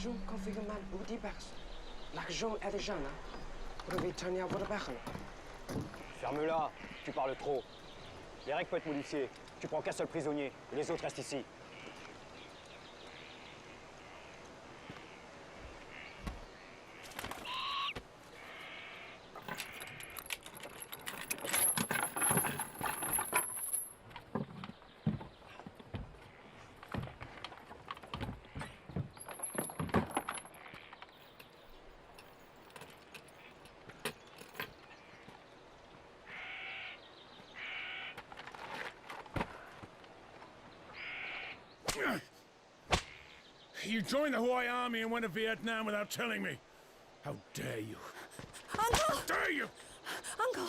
l'argent confirme ou diverse. L'argent est jeune, hein. Vous devez tenir votre parole. Ferme-la, tu parles trop. Les règles peuvent être modifiées. Tu prends qu'un seul prisonnier, et les autres restent ici. You joined the Hawaii Army and went to Vietnam without telling me. How dare you? Uncle! How dare you? Uncle!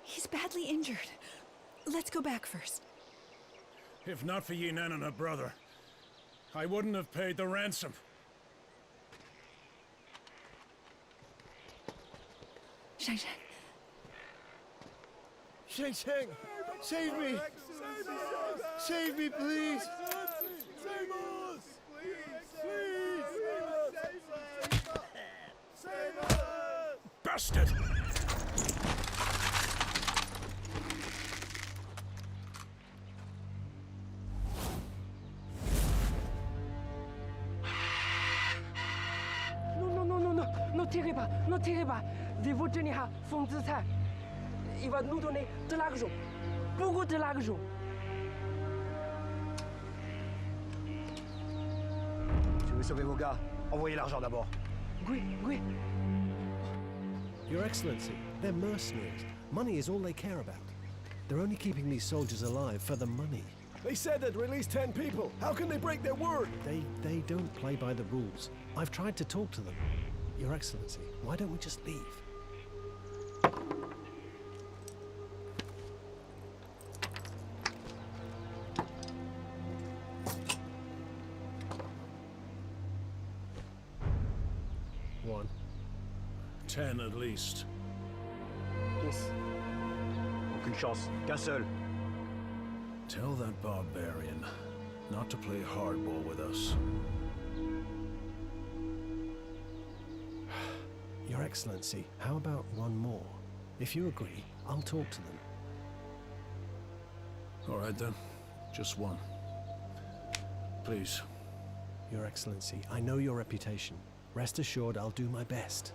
He's badly injured. Let's go back first. If not for Yinan and her brother, I wouldn't have paid the ransom. Shang Shang. Shang Shang! Save me! Save me, please! Save us! Save us! Bastard! Ne tirez pas. Je vous tenir à son destin. Il va nous donner de l'argent. Beaucoup de l'argent. Tu veux sauver vos gars? Envoyez l'argent d'abord. Oui. Your Excellency, they're mercenaries. Money is all they care about. They're only keeping these soldiers alive for the money. They said they'd release 10 people. How can they break their word? They don't play by the rules. I've tried to talk to them. Your Excellency, why don't we just leave? One. 10 at least. Yes. Aucune chance. Qu'un seul. Tell that barbarian not to play hardball with us. Your Excellency, how about one more? If you agree, I'll talk to them. All right then. Just one. Please. Your Excellency, I know your reputation. Rest assured I'll do my best.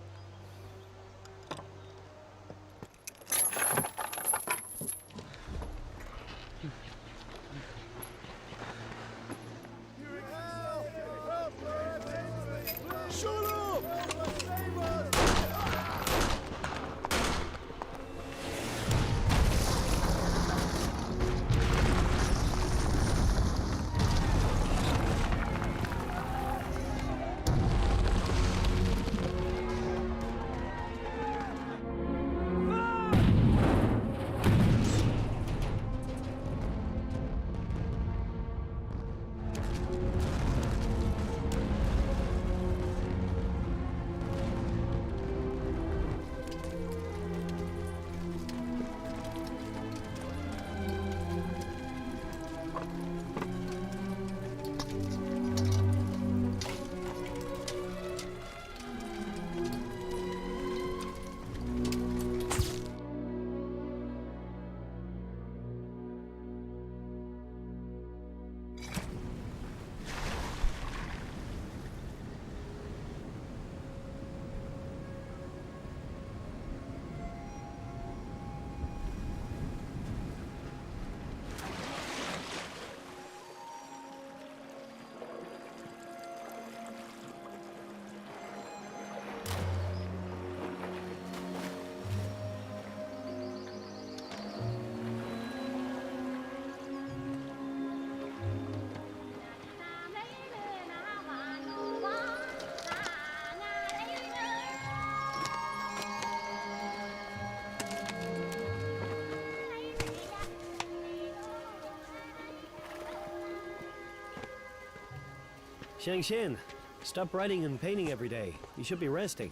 Shang-Shin, stop writing and painting every day. You should be resting.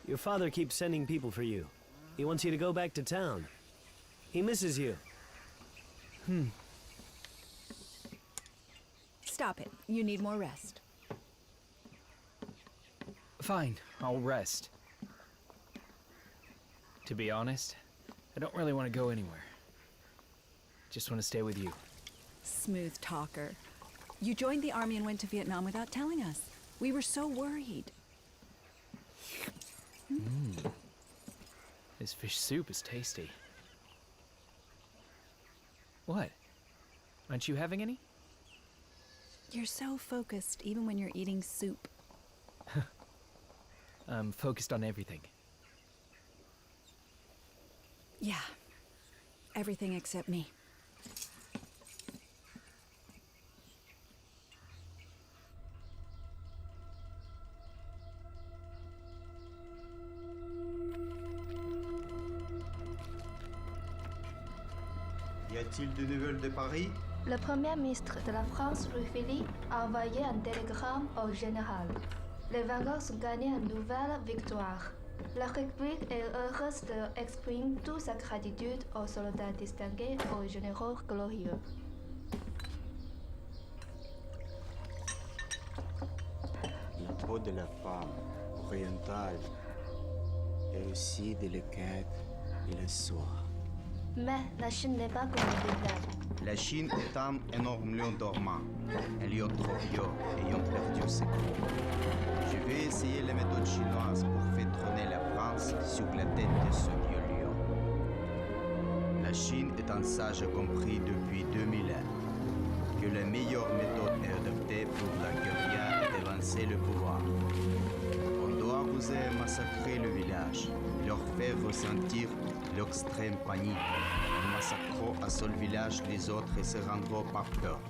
Your father keeps sending people for you. He wants you to go back to town. He misses you. Stop it. You need more rest. Fine, I'll rest. To be honest, I don't really want to go anywhere. Just want to stay with you. Smooth talker. You joined the army and went to Vietnam without telling us. We were so worried. This fish soup is tasty. What? Aren't you having any? You're so focused, even when you're eating soup. I'm focused on everything. Yeah. Everything except me. Y a-t-il de nouvelles de Paris? Le Premier ministre de la France, Louis Philippe, a envoyé un télégramme au général. Les vainqueurs ont gagné une nouvelle victoire. La République est heureuse d'exprimer toute sa gratitude aux soldats distingués et aux généraux glorieux. La peau de la femme orientale et aussi délicate et la soie. Mais la Chine n'est pas comme le Vietnam. La Chine est un énorme lion dormant, un lion trop vieux ayant perdu ses crocs. Je vais essayer les méthodes chinoises pour faire trôner la France sur la tête de ce vieux lion. La Chine est un sage compris depuis 2000 ans que la meilleure méthode est adoptée pour la guérilla et d'avancer le pouvoir. On doit oser massacrer le village, leur faire ressentir l'extrême panique. En massacrant un seul village, les autres se rendront par peur.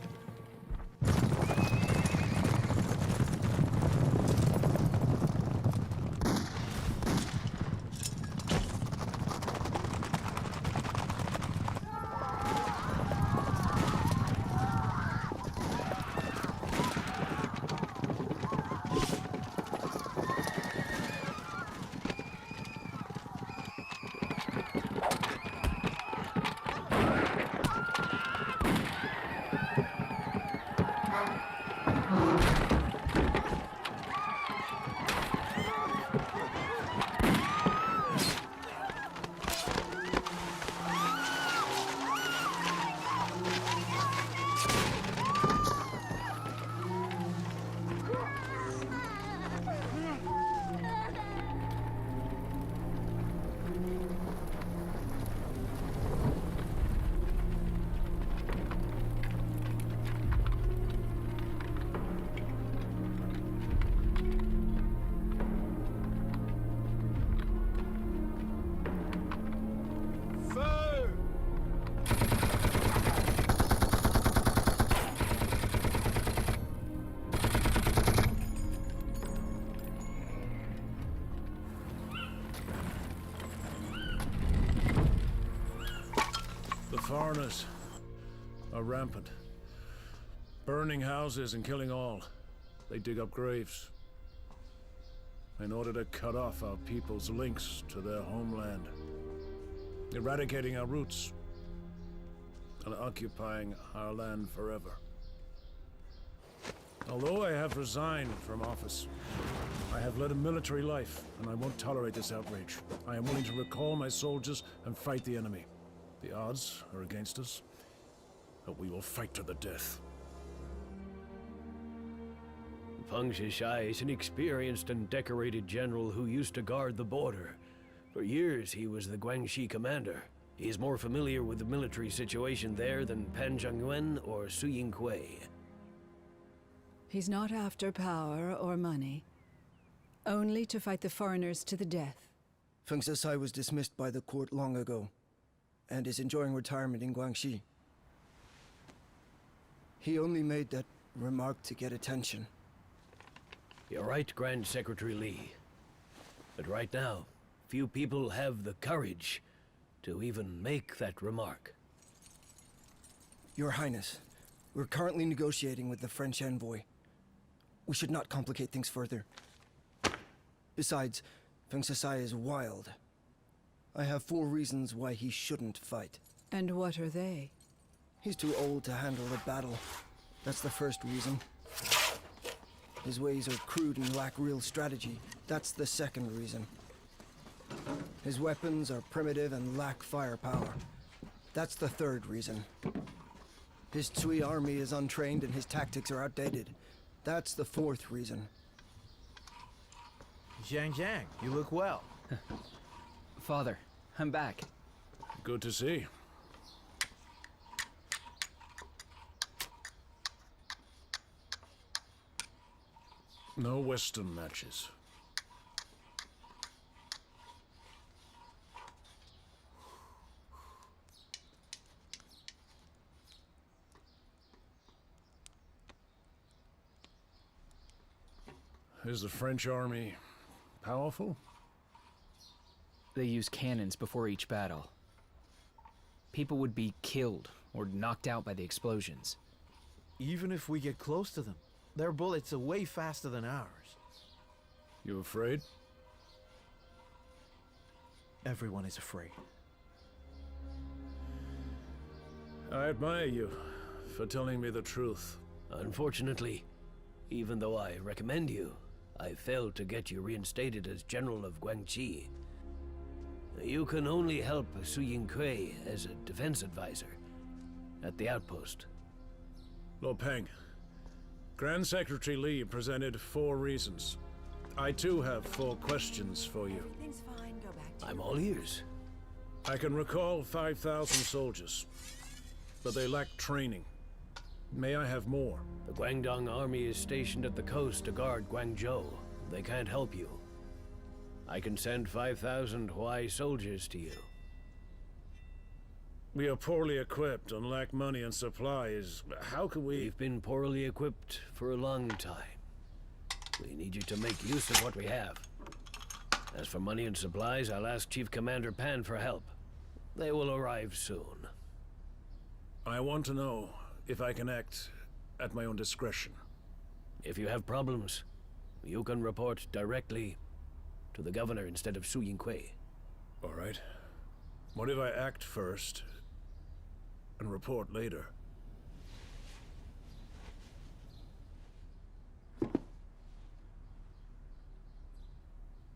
Foreigners are rampant, burning houses and killing all. They dig up graves in order to cut off our people's links to their homeland, eradicating our roots and occupying our land forever. Although I have resigned from office, I have led a military life, and I won't tolerate this outrage. I am willing to recall my soldiers and fight the enemy. The odds are against us, but we will fight to the death. Feng Shishai is an experienced and decorated general who used to guard the border. For years, he was the Guangxi commander. He is more familiar with the military situation there than Pan Zhengyuan or Su Yinghui. He's not after power or money. Only to fight the foreigners to the death. Feng Shishai was dismissed by the court long ago, and is enjoying retirement in Guangxi. He only made that remark to get attention. You're right, Grand Secretary Li. But right now, few people have the courage to even make that remark. Your Highness, we're currently negotiating with the French envoy. We should not complicate things further. Besides, Feng Shishai is wild. I have 4 reasons why he shouldn't fight. And what are they? He's too old to handle a battle. That's the first reason. His ways are crude and lack real strategy. That's the second reason. His weapons are primitive and lack firepower. That's the third reason. His Tsui army is untrained and his tactics are outdated. That's the fourth reason. Zhang Zhang, you look well. Father, I'm back. Good to see. No Western matches. Is the French army powerful? They use cannons before each battle. People would be killed or knocked out by the explosions. Even if we get close to them, their bullets are way faster than ours. You afraid? Everyone is afraid. I admire you for telling me the truth. Unfortunately, even though I recommend you, I failed to get you reinstated as General of Guangxi. You can only help Su Yingkui as a defense advisor at the outpost. Lo Peng, Grand Secretary Li presented 4 reasons. I too have 4 questions for you. Everything's fine, go back to... I'm all ears. I can recall 5,000 soldiers, but they lack training. May I have more? The Guangdong army is stationed at the coast to guard Guangzhou. They can't help you. I can send 5,000 Huai soldiers to you. We are poorly equipped and lack money and supplies. How can we... We've been poorly equipped for a long time. We need you to make use of what we have. As for money and supplies, I'll ask Chief Commander Pan for help. They will arrive soon. I want to know if I can act at my own discretion. If you have problems, you can report directly to the governor instead of Su Yingkui. All right. What if I act first and report later?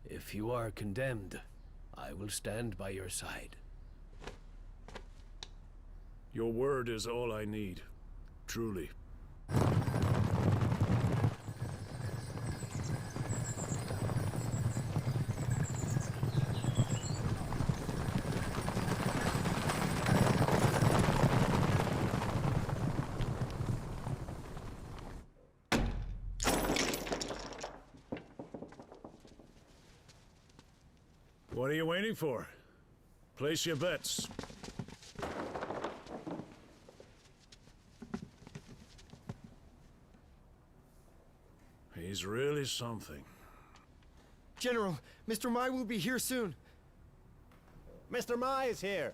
If you are condemned, I will stand by your side. Your word is all I need. Truly. What are you waiting for? Place your bets. He's really something. General, Mr. Mai will be here soon. Mr. Mai is here.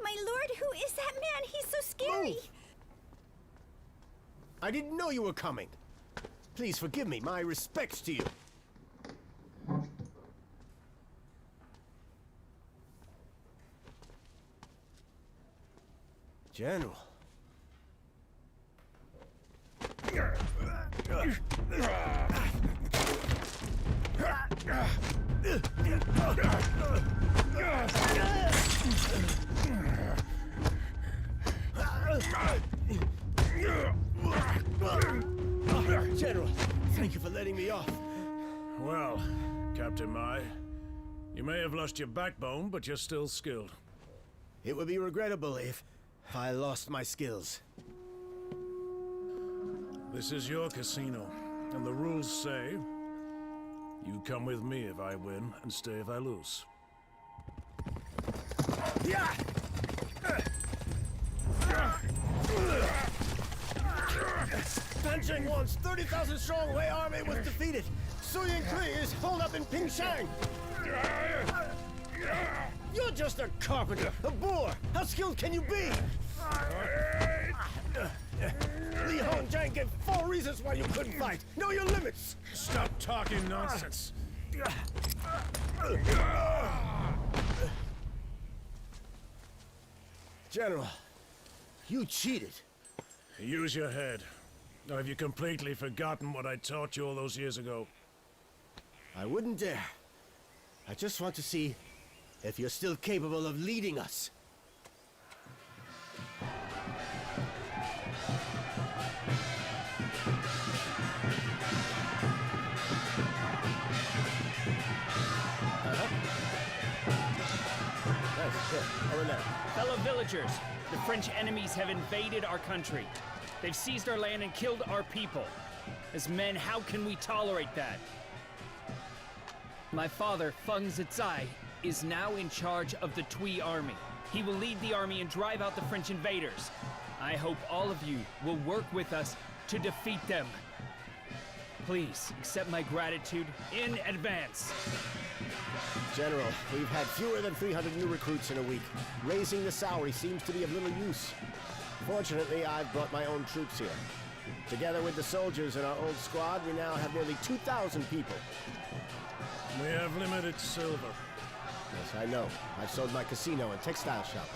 My lord, who is that man? He's so scary. Move. I didn't know you were coming. Please forgive me. My respects to you. General. General, thank you for letting me off. Well, Captain Mai, you may have lost your backbone, but you're still skilled. It would be regrettable if I lost my skills. This is your casino, and the rules say you come with me if I win and stay if I lose. Yeah! Pancheng Wan's 30,000 strong Wei army was defeated. Su Yingkui is holed up in Pingshan. You're just a carpenter, a boor. How skilled can you be? Li Hongjiang gave 4 reasons why you couldn't fight. Know your limits. Stop talking nonsense. General, you cheated. Use your head. Or have you completely forgotten what I taught you all those years ago? I wouldn't dare. I just want to see if you're still capable of leading us. Over there. Fellow villagers, the French enemies have invaded our country. They've seized our land and killed our people. As men, how can we tolerate that? My father, Feng Zizai, is now in charge of the Tui army. He will lead the army and drive out the French invaders. I hope all of you will work with us to defeat them. Please accept my gratitude in advance. General, we've had fewer than 300 new recruits in a week. Raising the salary seems to be of little use. Fortunately, I've brought my own troops here. Together with the soldiers in our old squad, we now have nearly 2,000 people. We have limited silver. Yes, I know. I've sold my casino and textile shop.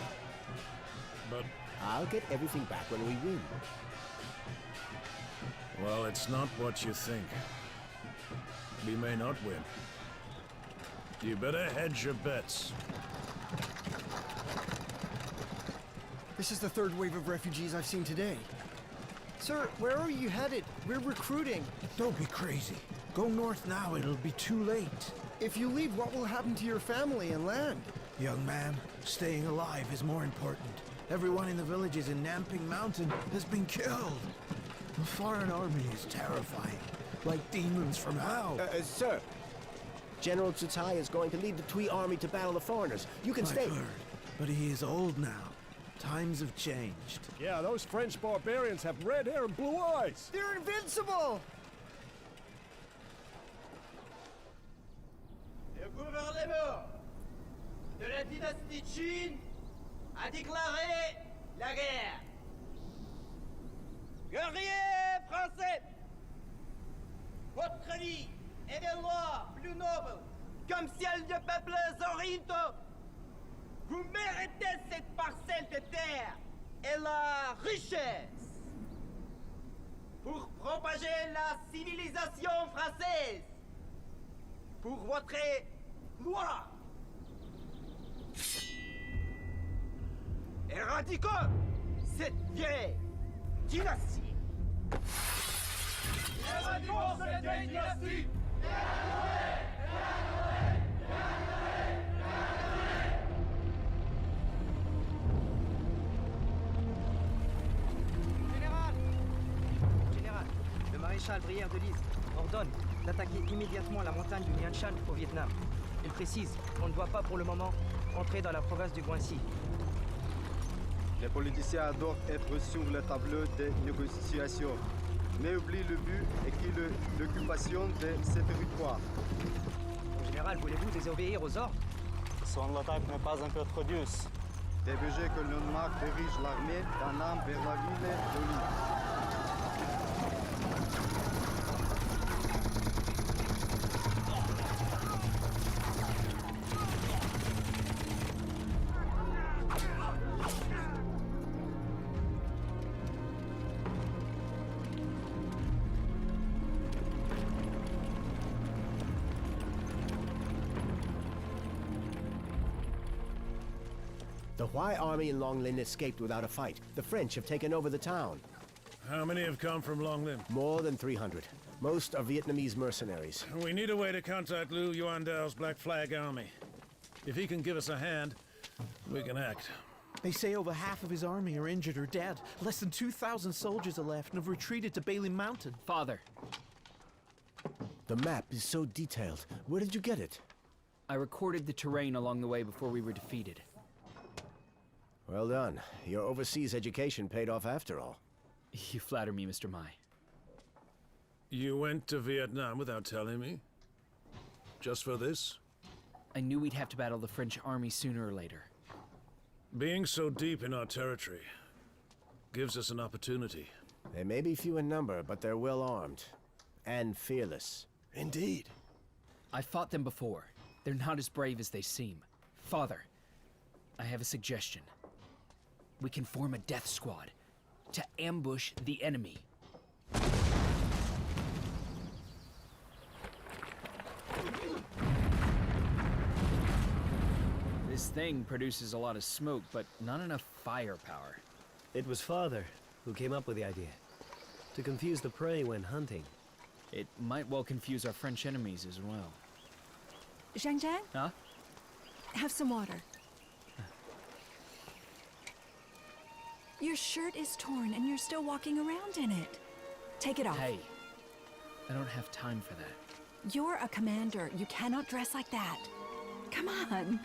But I'll get everything back when we win. well, it's not what you think. We may not win. You better hedge your bets. This is the third wave of refugees I've seen today. Sir, where are you headed? We're recruiting. Don't be crazy. Go north now, it'll be too late. If you leave, what will happen to your family and land? Young man, staying alive is more important. Everyone in the villages in Namping Mountain has been killed. The foreign army is terrifying, like demons from hell. Sir, General Tsutai is going to lead the Tui army to battle the foreigners. You can stay. I've heard, but he is old now. Times have changed. Yeah, those French barbarians have red hair and blue eyes. They're invincible! Le gouvernement de la dynastie Qin a déclaré la guerre. Guerriers français, votre lit est des lois plus nobles comme ciel de peuples orientaux. Vous méritez cette parcelle de terre et la richesse pour propager la civilisation française, pour votre loi. Éradiquons cette vieille dynastie. Éradiquons cette vieille dynastie. Général, le maréchal Brière de Lise ordonne d'attaquer immédiatement la montagne du Nhan Shan au Vietnam. Il précise qu'on ne doit pas pour le moment entrer dans la province du Guangxi. Les politiciens doivent être sur le tableau des négociations, mais oublient le but et qui est l'occupation de ces territoires. Général, voulez-vous désobéir aux ordres? Son attaque n'est pas encore trop douce. DBG que l'on marque dirige l'armée d'un an vers la ville de Lille. The Huai army in Long Lin escaped without a fight. The French have taken over the town. How many have come from Long Lin? More than 300. Most are Vietnamese mercenaries. We need a way to contact Liu Yuandao's Black Flag army. If he can give us a hand, we can act. They say over half of his army are injured or dead. Less than 2,000 soldiers are left and have retreated to Bailey Mountain. Father. The map is so detailed. Where did you get it? I recorded the terrain along the way before we were defeated. Well done. Your overseas education paid off after all. You flatter me, Mr. Mai. You went to Vietnam without telling me? Just for this? I knew we'd have to battle the French army sooner or later. Being so deep in our territory gives us an opportunity. They may be few in number, but they're well armed. And fearless. Indeed. I fought them before. They're not as brave as they seem. Father, I have a suggestion. We can form a death squad to ambush the enemy. thing produces a lot of smoke, but not enough firepower. It was Father who came up with the idea. To confuse the prey when hunting. It might well confuse our French enemies as well. Zhang Zhang? Huh? Have some water. Your shirt is torn and you're still walking around in it. Take it off. Hey, I don't have time for that. You're a commander. You cannot dress like that. Come on.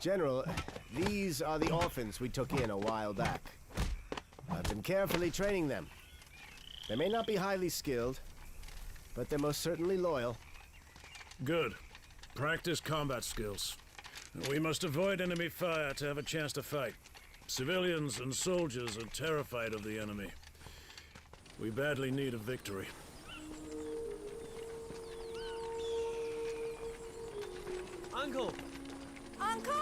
General, these are the orphans we took in a while back. I've been carefully training them. They may not be highly skilled, but they're most certainly loyal. Good. Practice combat skills. We must avoid enemy fire to have a chance to fight. Civilians and soldiers are terrified of the enemy. We badly need a victory. Uncle! Uncle!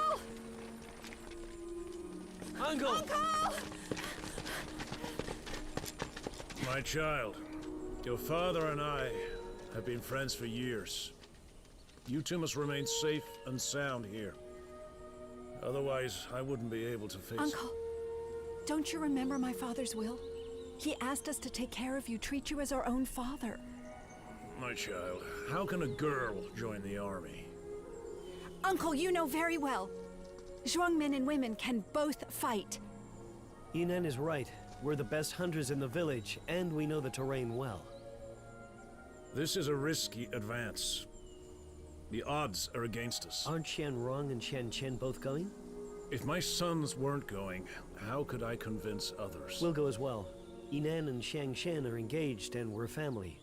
Uncle! Uncle! My child, your father and I have been friends for years. You two must remain safe and sound here. Otherwise, I wouldn't be able to face... Uncle, don't you remember my father's will? He asked us to take care of you, treat you as our own father. My child, how can a girl join the army? Uncle, you know very well. Zhuang men and women can both fight. Yinan is right. We're the best hunters in the village, and we know the terrain well. This is a risky advance. The odds are against us. Aren't Qian Rong and Qian Chen both going? If my sons weren't going, how could I convince others? We'll go as well. Yinan and Xiang Shen are engaged, and we're family.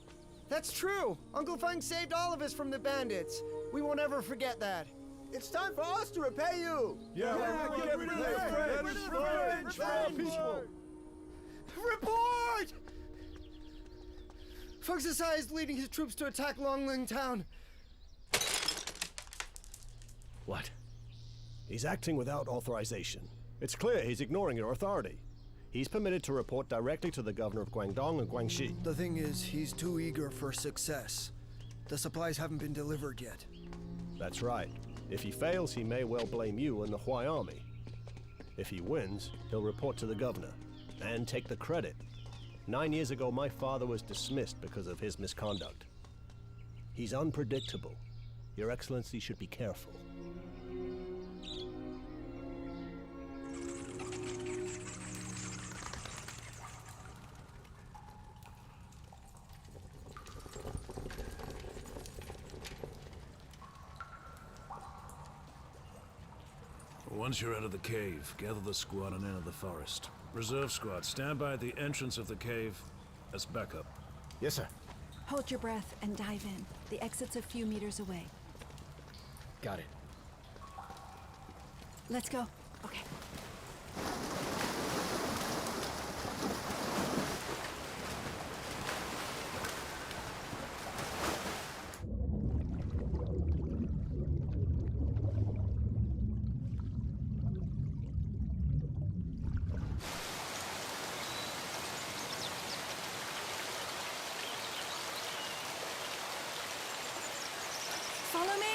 That's true! Uncle Feng saved all of us from the bandits. We won't ever forget that. It's time for us to repay you! Yeah, get rid of the French people! Report! Feng Sisai is leading his troops to attack Longling town. What? He's acting without authorization. It's clear he's ignoring your authority. He's permitted to report directly to the governor of Guangdong and Guangxi. The thing is, he's too eager for success. The supplies haven't been delivered yet. That's right. If he fails, he may well blame you and the Huai army. If he wins, he'll report to the governor and take the credit. 9 years ago, my father was dismissed because of his misconduct. He's unpredictable. Your Excellency should be careful. Once you're out of the cave, gather the squad and enter the forest. Reserve squad, stand by at the entrance of the cave as backup. Yes, sir. Hold your breath and dive in. The exit's a few meters away. Got it. Let's go. Okay. Follow me!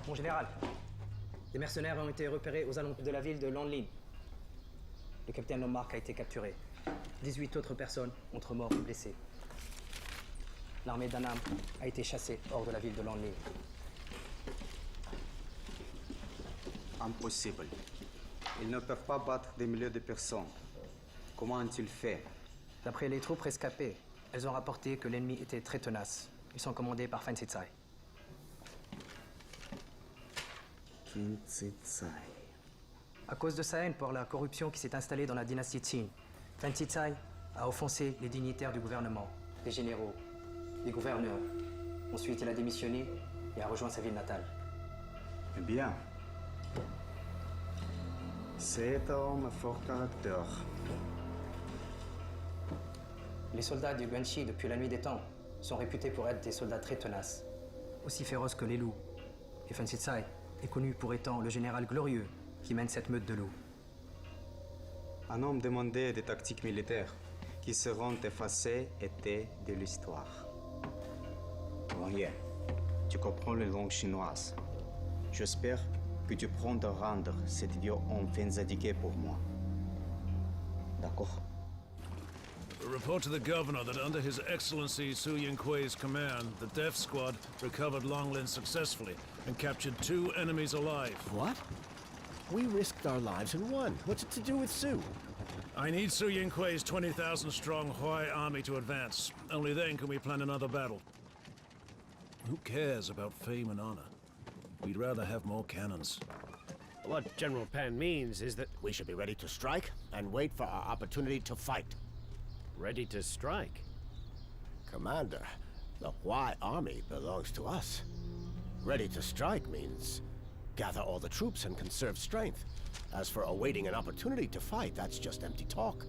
Mon général, des mercenaires ont été repérés aux alentours de la ville de Lanlin. Le capitaine Lomark a été capturé. 18 autres personnes entre morts ou blessés. L'armée d'Annam a été chassée hors de la ville de Lanlin. Impossible. Ils ne peuvent pas battre des milliers de personnes. Comment ont-ils fait? D'après les troupes rescapées, elles ont rapporté que l'ennemi était très tenace. Ils sont commandés par Fan Sitsai. À cause de sa haine pour la corruption qui s'est installée dans la dynastie Qin, Fan Sitsai a offensé les dignitaires du gouvernement, les généraux, les gouverneurs. Ensuite, il a démissionné et a rejoint sa ville natale. Eh bien, c'est un homme fort caractère. Les soldats du Guanxi, depuis la nuit des temps, sont réputés pour être des soldats très tenaces, aussi féroces que les loups. Et Fan Sitsai est connu pour étant le général glorieux qui mène cette meute de loups. Un homme demandait des tactiques militaires qui seront effacées et de l'histoire. Rien. Tu comprends la langue chinoise. J'espère que tu prends de rendre cet idiot enfin indiqué pour moi. D'accord? Report to the governor that under His Excellency Su Yingkui's command, the Death Squad recovered Longlin successfully and captured 2 enemies alive. What? We risked our lives and won. What's it to do with Su? I need Su Yingkui's 20,000-strong Huai army to advance. Only then can we plan another battle. Who cares about fame and honor? We'd rather have more cannons. What General Pan means is that we should be ready to strike and wait for our opportunity to fight. Ready to strike? Commander, the Huai army belongs to us. Ready to strike means gather all the troops and conserve strength. As for awaiting an opportunity to fight, that's just empty talk.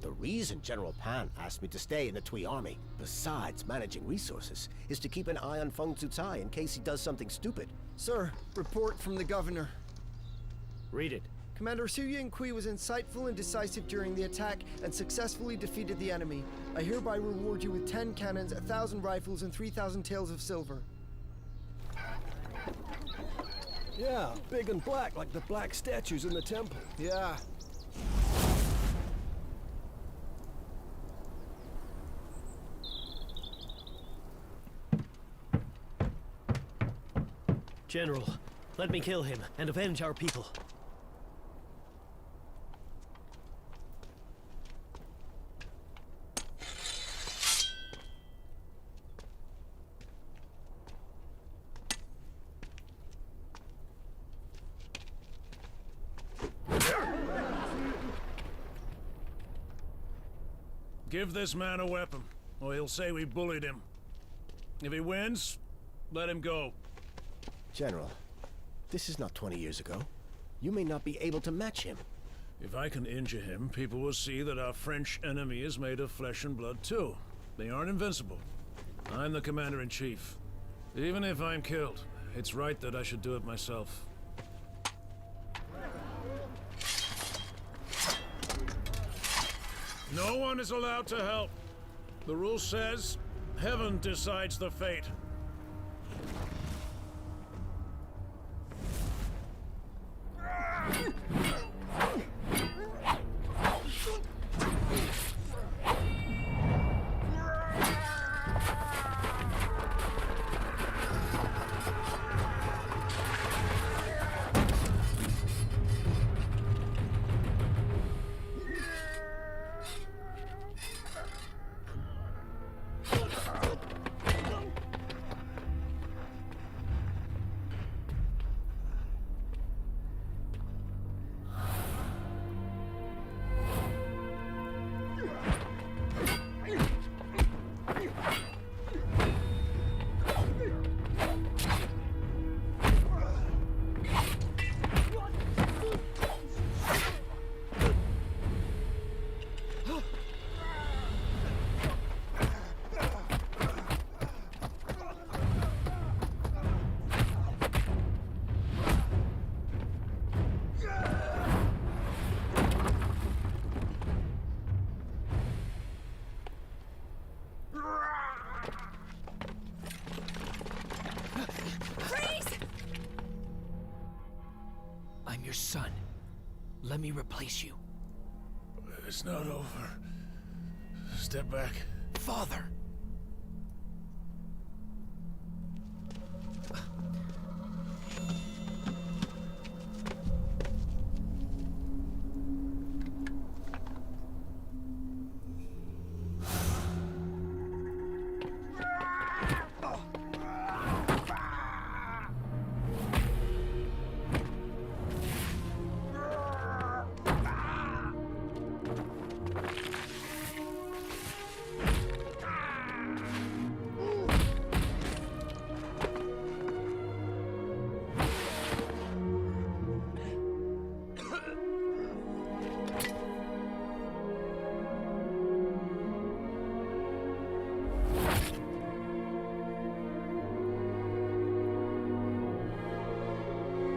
The reason General Pan asked me to stay in the Tui army, besides managing resources, is to keep an eye on Feng Tzucai in case he does something stupid. Sir, report from the governor. Read it. Commander Su Yingkui was insightful and decisive during the attack and successfully defeated the enemy. I hereby reward you with 10 cannons, 1,000 rifles, and 3,000 taels of silver. Yeah, big and black like the black statues in the temple. Yeah. General, let me kill him and avenge our people. Give this man a weapon, or he'll say we bullied him. If he wins, let him go. General, this is not 20 years ago. You may not be able to match him. If I can injure him, people will see that our French enemy is made of flesh and blood too. They aren't invincible. I'm the commander-in-chief. Even if I'm killed, it's right that I should do it myself. No one is allowed to help. The rule says, heaven decides the fate. I'm your son. Let me replace you. It's not over. Step back. Father!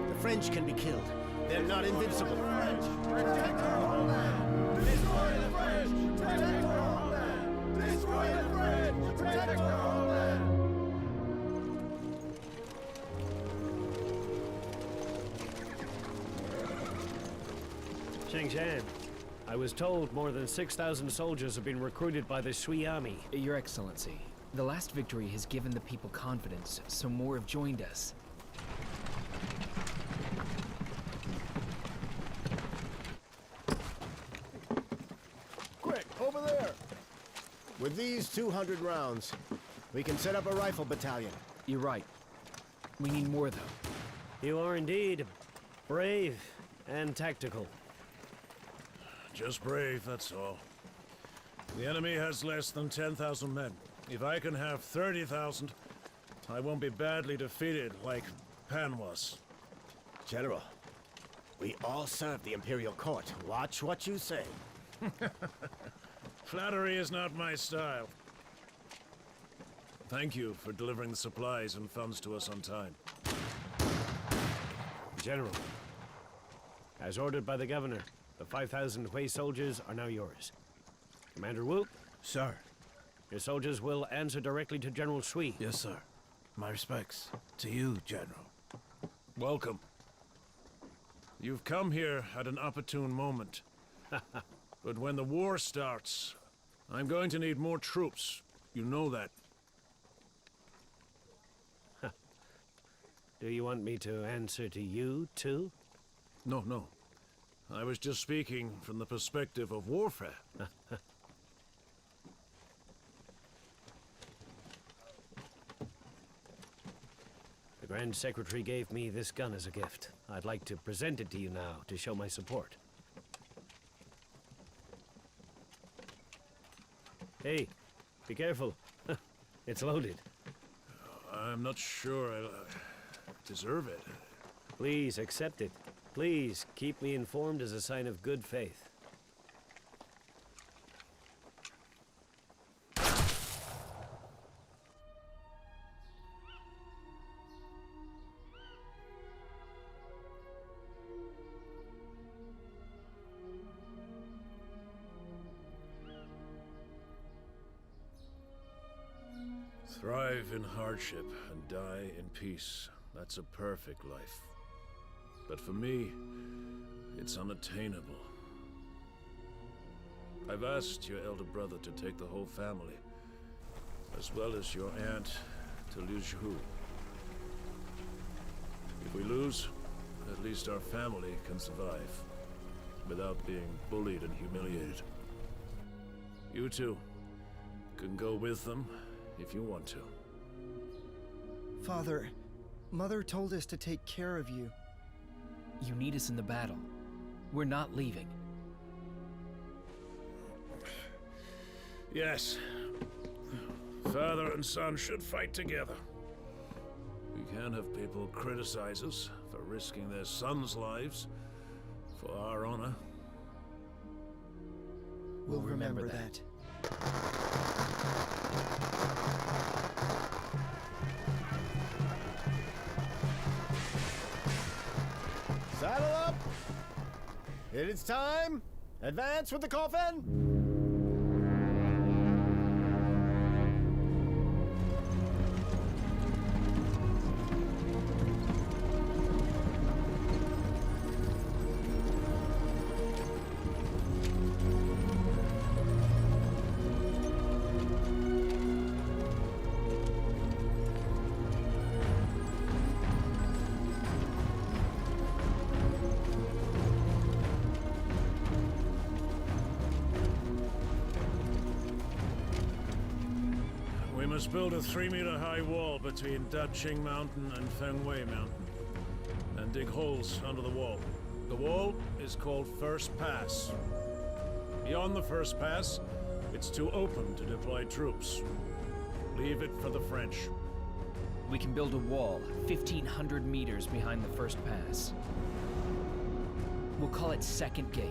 The French can be killed. They're not invincible. Protect our homeland! Destroy the French! Protect our homeland! Destroy the French! Protect our homeland! Shengshan, I was told more than 6,000 soldiers have been recruited by the Sui army. Your Excellency, the last victory has given the people confidence, so more have joined us. Quick, over there! With these 200 rounds, we can set up a rifle battalion. You're right. We need more, though. You are indeed brave and tactical. Just brave, that's all. The enemy has less than 10,000 men. If I can have 30,000, I won't be badly defeated like Pan was. General, we all serve the Imperial Court. Watch what you say. Flattery is not my style. Thank you for delivering the supplies and funds to us on time. General, as ordered by the governor, the 5,000 Hui soldiers are now yours. Commander Wu? Sir. Your soldiers will answer directly to General Sui. Yes, sir. My respects to you, General. Welcome. You've come here at an opportune moment. But when the war starts, I'm going to need more troops. You know that. Do you want me to answer to you, too? No, no. I was just speaking from the perspective of warfare. The Grand Secretary gave me this gun as a gift. I'd like to present it to you now to show my support. Hey, be careful. It's loaded. I'm not sure I deserve it. Please accept it. Please keep me informed as a sign of good faith. Thrive in hardship and die in peace. That's a perfect life. But for me, it's unattainable. I've asked your elder brother to take the whole family, as well as your aunt, to Liuzhu. If we lose, at least our family can survive, without being bullied and humiliated. You two can go with them if you want to. Father, Mother told us to take care of you. You need us in the battle. We're not leaving. Yes. Father and son should fight together. We can't have people criticize us for risking their sons' lives for our honor. We'll remember that. Saddle up! It is time! Advance with the coffin! must build a 3-meter high wall between Daqing Mountain and Fengwei Mountain, and dig holes under the wall. The wall is called First Pass. Beyond the First Pass, it's too open to deploy troops. Leave it for the French. We can build a wall 1,500 meters behind the First Pass. We'll call it Second Gate.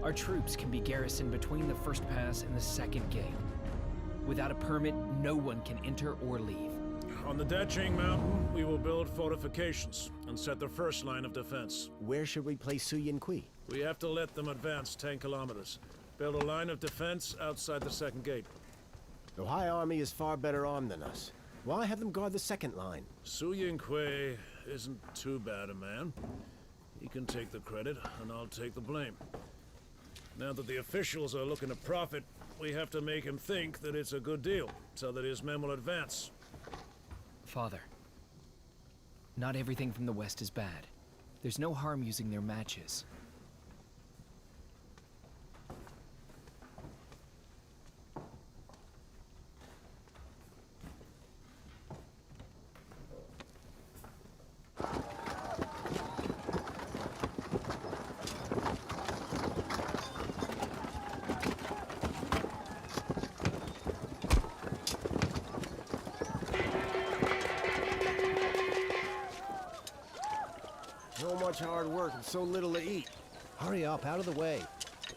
Our troops can be garrisoned between the First Pass and the Second Gate. Without a permit, no one can enter or leave. On the Daqing Mountain, we will build fortifications and set the first line of defense. Where should we place Su Kui? We have to let them advance 10 kilometers. Build a line of defense outside the second gate. The High Army is far better armed than us. Why have them guard the second line? Su Kui isn't too bad a man. He can take the credit, and I'll take the blame. Now that the officials are looking to profit, we have to make him think that it's a good deal, so that his men will advance. Father, not everything from the West is bad. There's no harm using their matches. So much hard work and so little to eat. Hurry up, out of the way.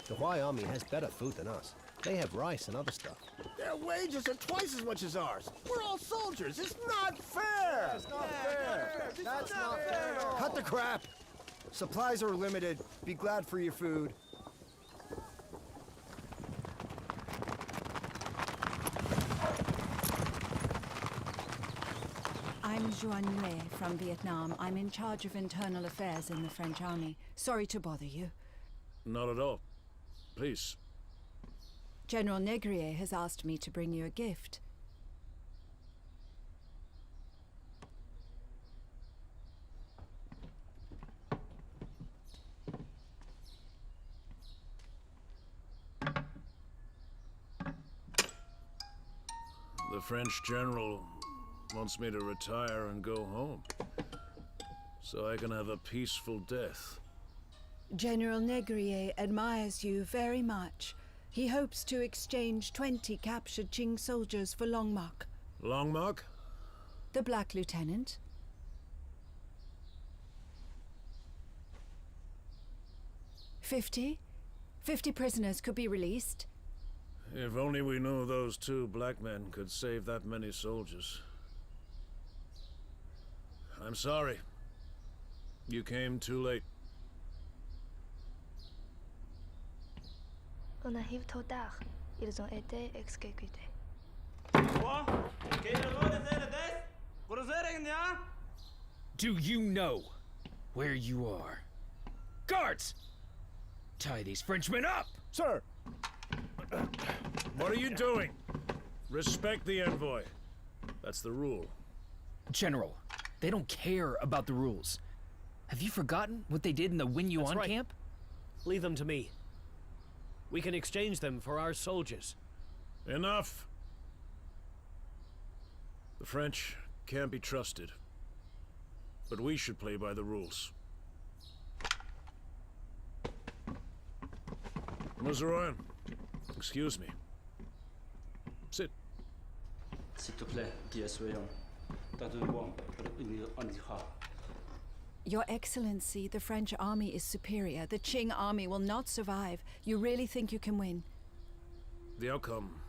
The High Army has better food than us. They have rice and other stuff. Their wages are twice as much as ours. We're all soldiers. It's not fair. That's not fair. That's not fair at all. Cut the crap. Supplies are limited. Be glad for your food. I'm Juan Yue from Vietnam. I'm in charge of internal affairs in the French army. Sorry to bother you. Not at all. Please. General Négrier has asked me to bring you a gift. The French general wants me to retire and go home, so I can have a peaceful death. General Négrier admires you very much. He hopes to exchange 20 captured Qing soldiers for Long Mark. Long Mark? The Black Lieutenant. 50 prisoners could be released. If only we knew those 2 black men could save that many soldiers. I'm sorry. You came too late. On arrive trop tard. Ils ont été exécutés. Do you know where you are? Guards! Tie these Frenchmen up! Sir! What are you doing? Respect the envoy. That's the rule. General, they don't care about the rules. Have you forgotten what they did in the Win Yuan That's right. camp? Leave them to me. We can exchange them for our soldiers. Enough! The French can't be trusted. But we should play by the rules. Mazaroyan, excuse me. Sit. S'il te plaît, dis à Soyon. Your Excellency, the French army is superior. The Qing army will not survive. You really think you can win? The outcome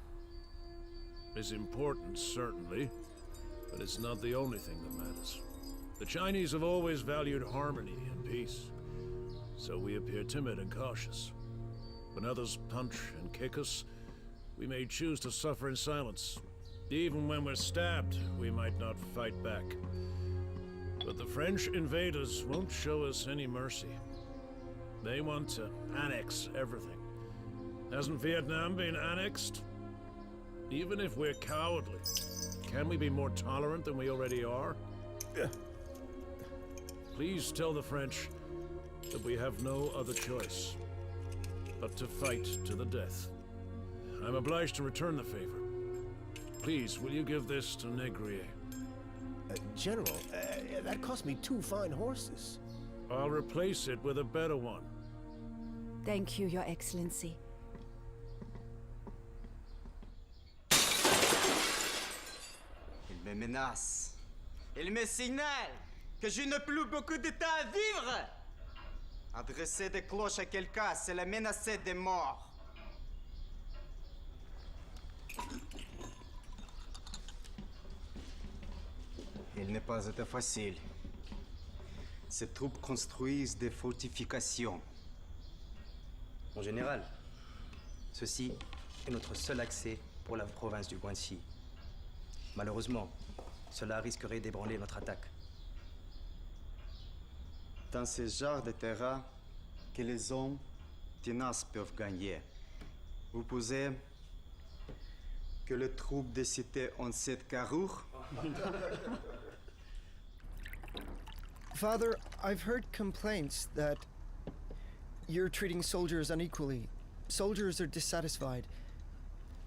is important, certainly, but it's not the only thing that matters. The Chinese have always valued harmony and peace, so we appear timid and cautious. When others punch and kick us, we may choose to suffer in silence. Even when we're stabbed, we might not fight back. But the French invaders won't show us any mercy. They want to annex everything. Hasn't Vietnam been annexed? Even if we're cowardly, can we be more tolerant than we already are? Please tell the French that we have no other choice but to fight to the death. I'm obliged to return the favor. Please, will you give this to Negrier? General, that cost me 2 fine horses. I'll replace it with a better one. Thank you, Your Excellency. Il me menace. Il me signale que je n'ai plus beaucoup de temps à vivre. Adresser des cloches à quelqu'un, c'est la menacer de mort. Il n'est pas été facile. Ces troupes construisent des fortifications. Mon général, ceci est notre seul accès pour la province du Guangxi. Malheureusement, cela risquerait d'ébranler notre attaque. Dans ce genre de terrain, que les hommes tenaces peuvent gagner. Vous posez que les troupes des cités ont cette carrure? Father, I've heard complaints that you're treating soldiers unequally. Soldiers are dissatisfied.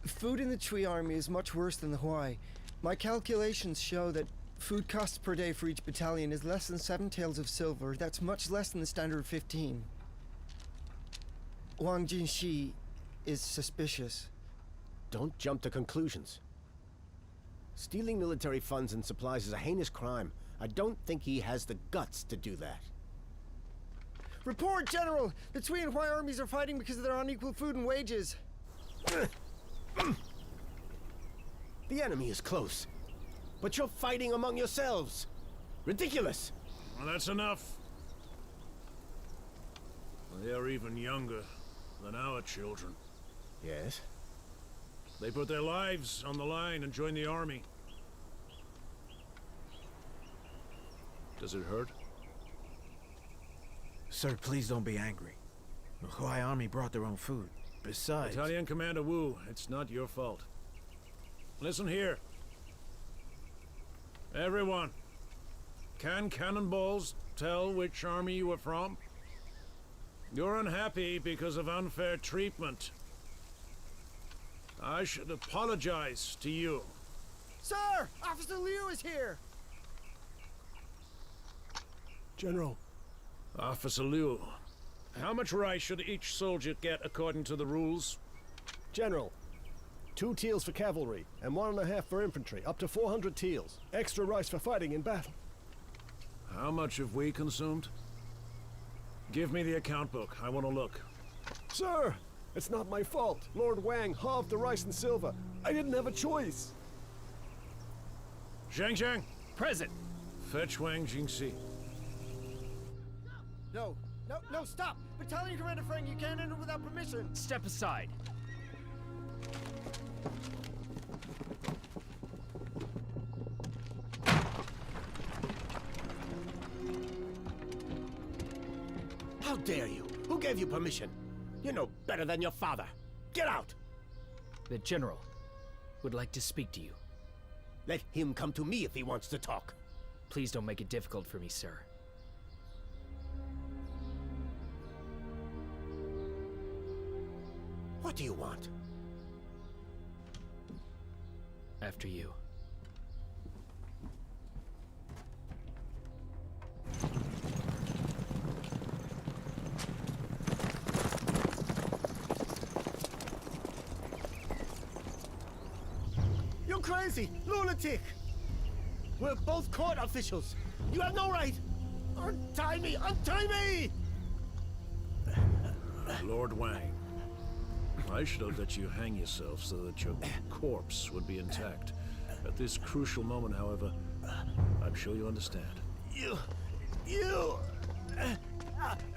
Food in the Chui army is much worse than the Huai. My calculations show that food costs per day for each battalion is less than 7 taels of silver. That's much less than the standard 15. Wang Jinxi is suspicious. Don't jump to conclusions. Stealing military funds and supplies is a heinous crime. I don't think he has the guts to do that. Report, General! The Chui and Huai armies are fighting because of their unequal food and wages. The enemy is close, but you're fighting among yourselves. Ridiculous! Well, that's enough. They're even younger than our children. Yes? They put their lives on the line and join the army. Does it hurt? Sir, please don't be angry. The Huai army brought their own food. Besides... Battalion Commander Wu, it's not your fault. Listen here. Everyone. Can cannonballs tell which army you are from? You're unhappy because of unfair treatment. I should apologize to you. Sir! Officer Liu is here! General. Officer Liu, how much rice should each soldier get according to the rules? General, 2 teals for cavalry and 1.5 for infantry, up to 400 teals. Extra rice for fighting in battle. How much have we consumed? Give me the account book. I want to look. Sir, it's not my fault. Lord Wang halved the rice and silver. I didn't have a choice. Zhang Zhang. Present. Fetch Wang Jingxi. No, stop! Battalion Commander Feng, you can't enter without permission! Step aside. How dare you? Who gave you permission? You're no better than your father. Get out! The General would like to speak to you. Let him come to me if he wants to talk. Please don't make it difficult for me, sir. What do you want? After you. You're crazy! Lunatic! We're both court officials! You have no right! Untie me! Untie me! Lord Wang, I should have let you hang yourself so that your corpse would be intact. At this crucial moment, however, I'm sure you understand. You...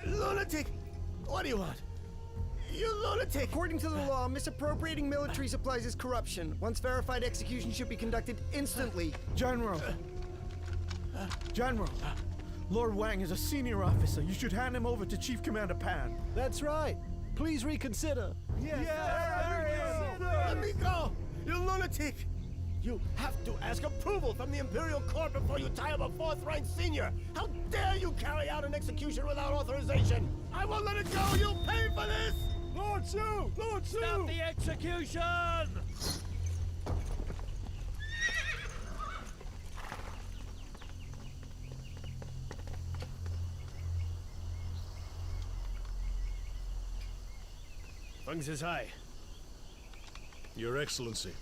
lunatic! What do you want? You lunatic! According to the law, misappropriating military supplies is corruption. Once verified, execution should be conducted instantly. General! General! Lord Wang is a senior officer. You should hand him over to Chief Commander Pan. That's right. Please reconsider. Yes! Let me go! You lunatic! You have to ask approval from the Imperial Court before you tie up a 4th-rank senior! How dare you carry out an execution without authorization! I won't let it go! You'll pay for this! Lord Su! Lord Su! Stop the execution! Feng Zizai. Your Excellency.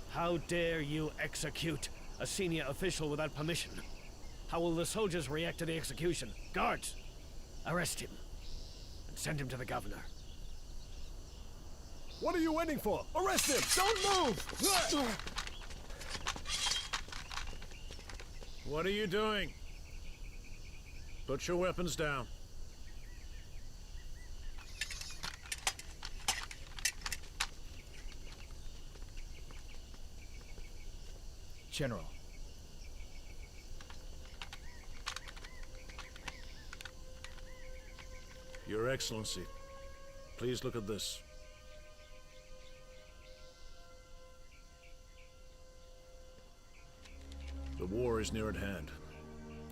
How dare you execute a senior official without permission? How will the soldiers react to the execution? Guards, arrest him and send him to the governor. What are you waiting for? Arrest him! Don't move! What are you doing? Put your weapons down. General. Your Excellency, please look at this. The war is near at hand.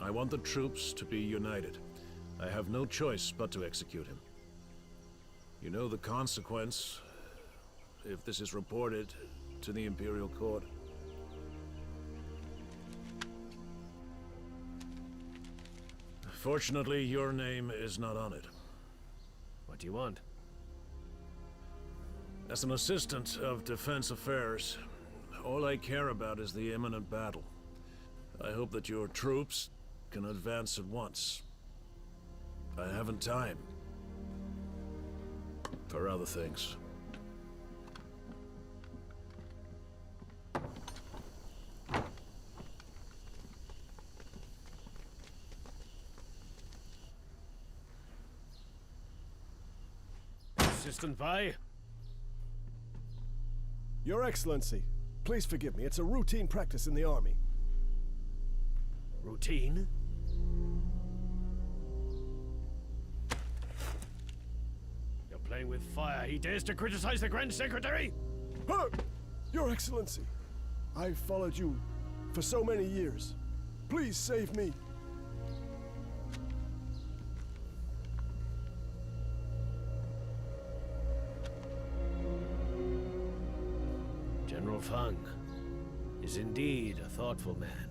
I want the troops to be united. I have no choice but to execute him. You know the consequence if this is reported to the Imperial Court. Fortunately, your name is not on it. What do you want? As an assistant of Defense Affairs, all I care about is the imminent battle. I hope that your troops can advance at once. I haven't time for other things. Assistant Vai? Your Excellency, please forgive me. It's a routine practice in the army. Routine? You're playing with fire. He dares to criticize the Grand Secretary? Your Excellency, I've followed you for so many years. Please save me. General Feng is indeed a thoughtful man.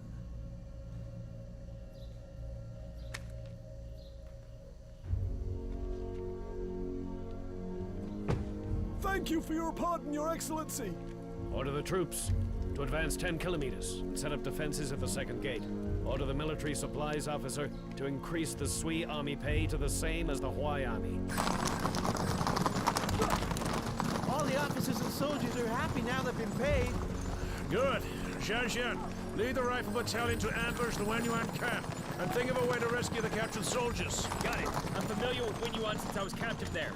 Thank you for your pardon, Your Excellency. Order the troops to advance 10 kilometers and set up defenses at the second gate. Order the military supplies officer to increase the Sui army pay to the same as the Huai army. All the officers and soldiers are happy now they've been paid. Good. Zhang, lead the rifle battalion to ambush the Wenyuan camp and think of a way to rescue the captured soldiers. Got it. I'm familiar with Wenyuan since I was captive there.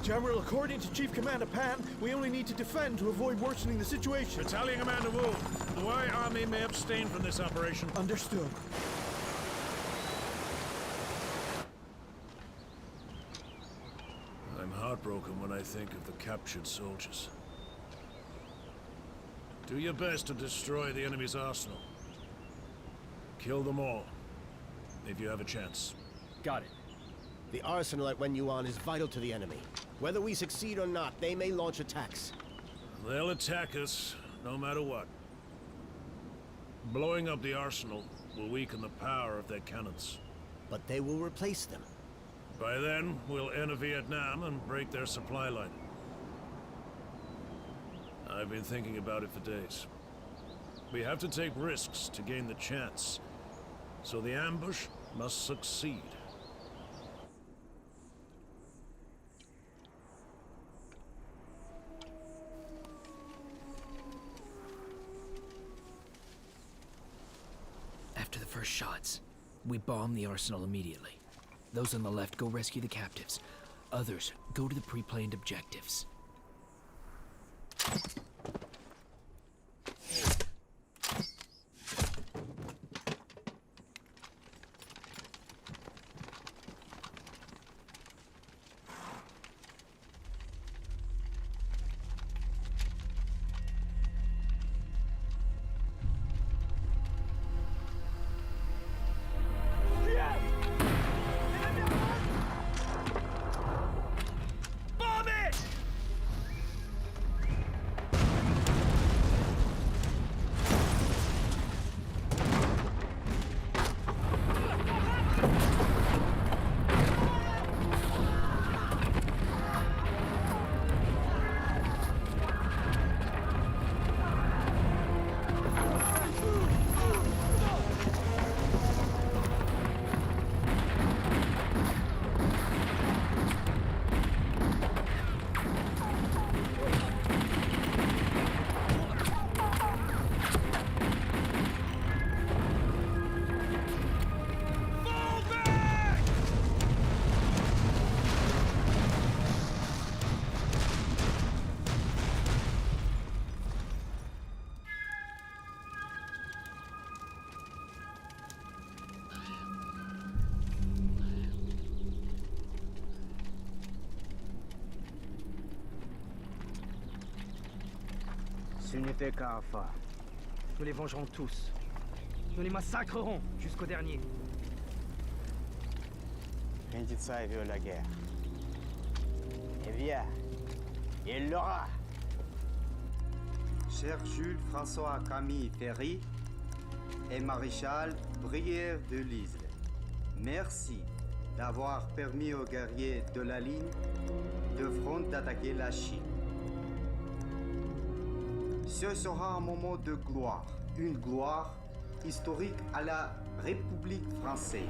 General, according to Chief Commander Pan, we only need to defend to avoid worsening the situation. Battalion Commander Wu, the Huai army may abstain from this operation. Understood. I'm heartbroken when I think of the captured soldiers. Do your best to destroy the enemy's arsenal. Kill them all, if you have a chance. Got it. The arsenal at Wenyuan is vital to the enemy. Whether we succeed or not, they may launch attacks. They'll attack us, no matter what. Blowing up the arsenal will weaken the power of their cannons. But they will replace them. By then, we'll enter Vietnam and break their supply line. I've been thinking about it for days. We have to take risks to gain the chance. So the ambush must succeed. After the first shots, we bomb the arsenal immediately. Those on the left go rescue the captives. Others go to the pre-planned objectives. S'il n'était qu'un phare. Nous les vengerons tous. Nous les massacrerons jusqu'au dernier. Vinditsa veut la guerre. Eh bien, il l'aura. Cher Jules François Camille Ferry et maréchal Brière de l'Isle, merci d'avoir permis aux guerriers de la ligne de front d'attaquer la Chine. Ce sera un moment de gloire, une gloire historique à la République française.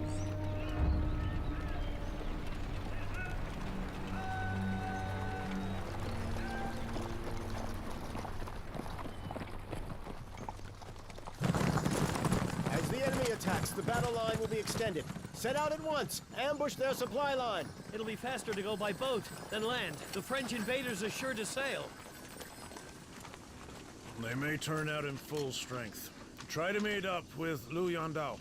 As the enemy attacks, the battle line will be extended. Set out at once. Ambush their supply line. It'll be faster to go by boat than land. The French invaders are sure to sail. They may turn out in full strength. Try to meet up with Liu Yandao.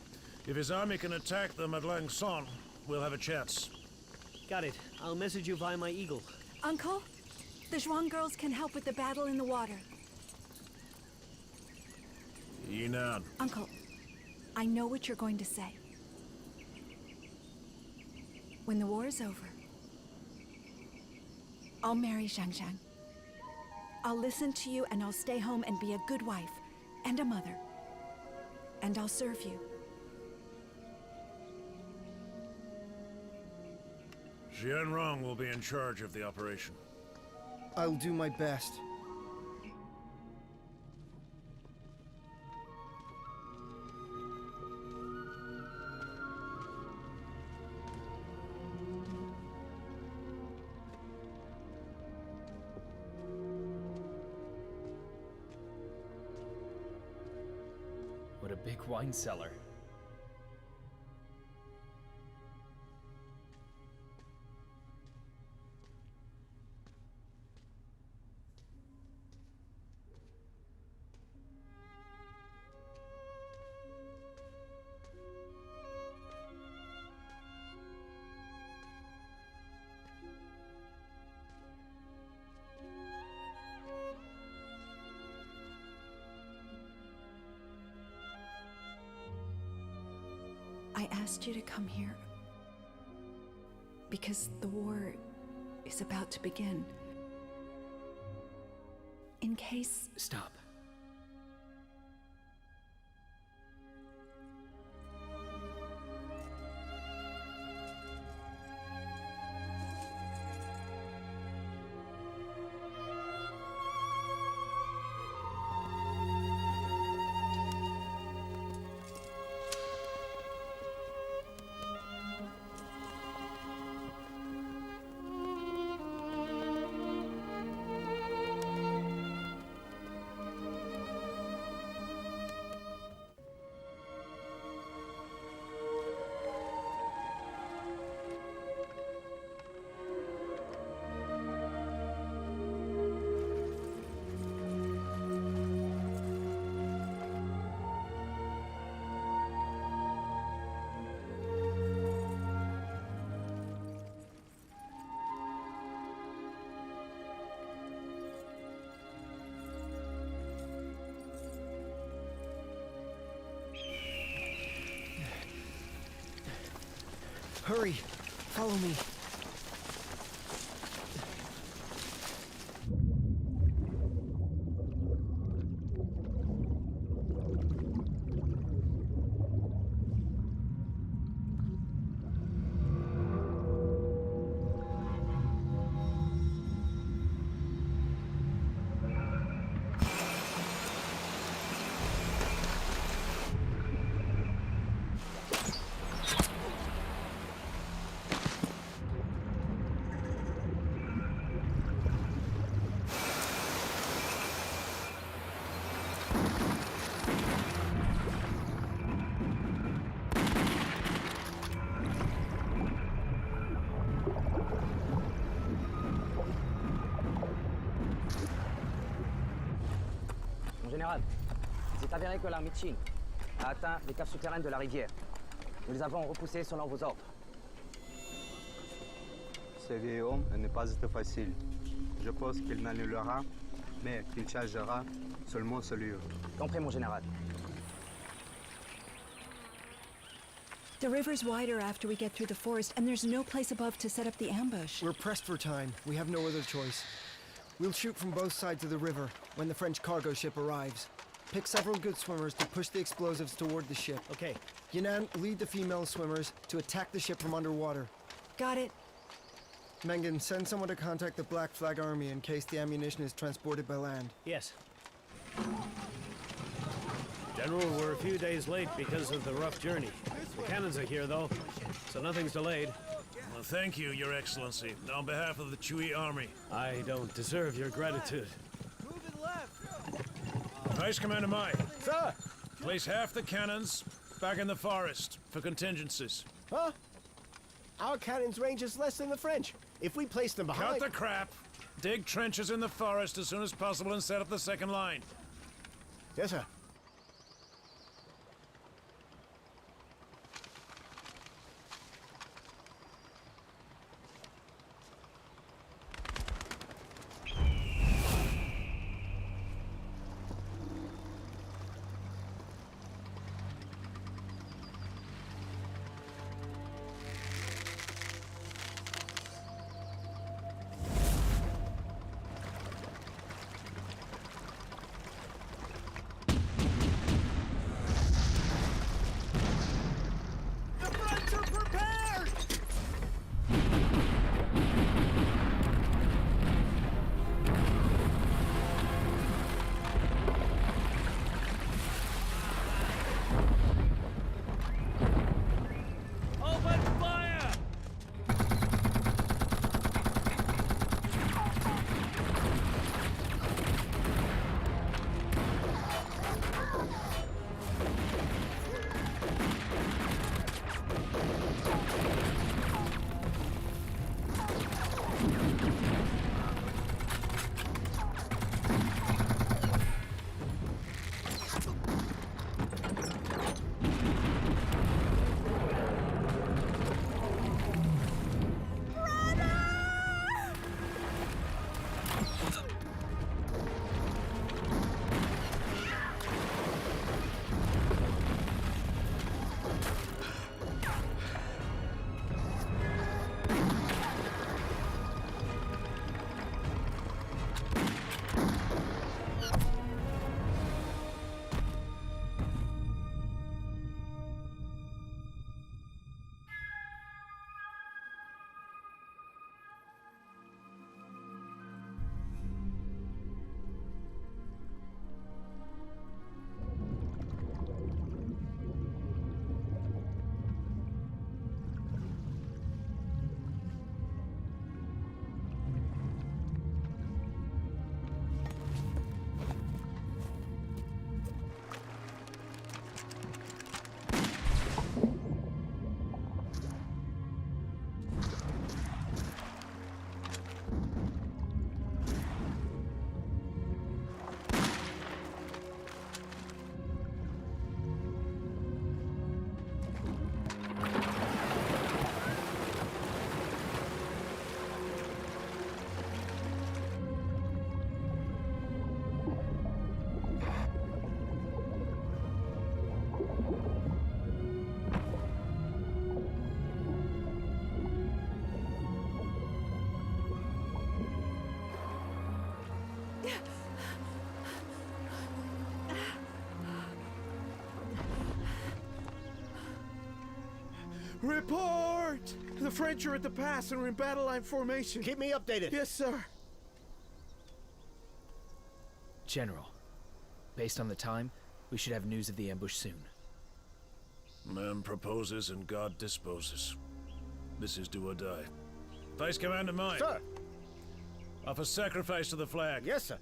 If his army can attack them at Lang Son, we'll have a chance. Got it. I'll message you via my eagle. Uncle, the Zhuang girls can help with the battle in the water. Yinan. Uncle, I know what you're going to say. When the war is over, I'll marry Shang. I'll listen to you and I'll stay home and be a good wife and a mother. And I'll serve you. Jianrong will be in charge of the operation. I'll do my best. What a big wine cellar. I asked you to come here because the war is about to begin. In case... Stop. Hurry! Follow me. Général, il s'est avéré que l'armée de Chine a atteint les caves souterraines de la rivière. Nous les avons repoussés selon vos ordres. Ce vieil homme n'est pas facile. Je pense qu'il m'annulera mais qu'il chargera seulement ce lieu. Compris, mon général. The river's wider after we get through the forest, and there's no place above to set up the ambush. We're pressed for time. We have no other choice. We'll shoot from both sides of the river when the French cargo ship arrives. Pick several good swimmers to push the explosives toward the ship. Okay. Yinan, lead the female swimmers to attack the ship from underwater. Got it. Mengen, send someone to contact the Black Flag Army in case the ammunition is transported by land. Yes. General, we're a few days late because of the rough journey. The cannons are here, though, so nothing's delayed. Well, thank you, Your Excellency, on behalf of the Chui Army. I don't deserve your gratitude. Vice Commander Mai. Sir! Place half the cannons back in the forest for contingencies. Huh? Our cannons range is less than the French. If we place them behind... Cut the crap. Dig trenches in the forest as soon as possible and set up the second line. Yes, sir. Report! The French are at the pass and we're in battle line formation. Keep me updated. Yes, sir. General, based on the time, we should have news of the ambush soon. Man proposes and God disposes. This is do or die. Vice Commander Mai. Sir. Offer sacrifice to the flag. Yes, sir.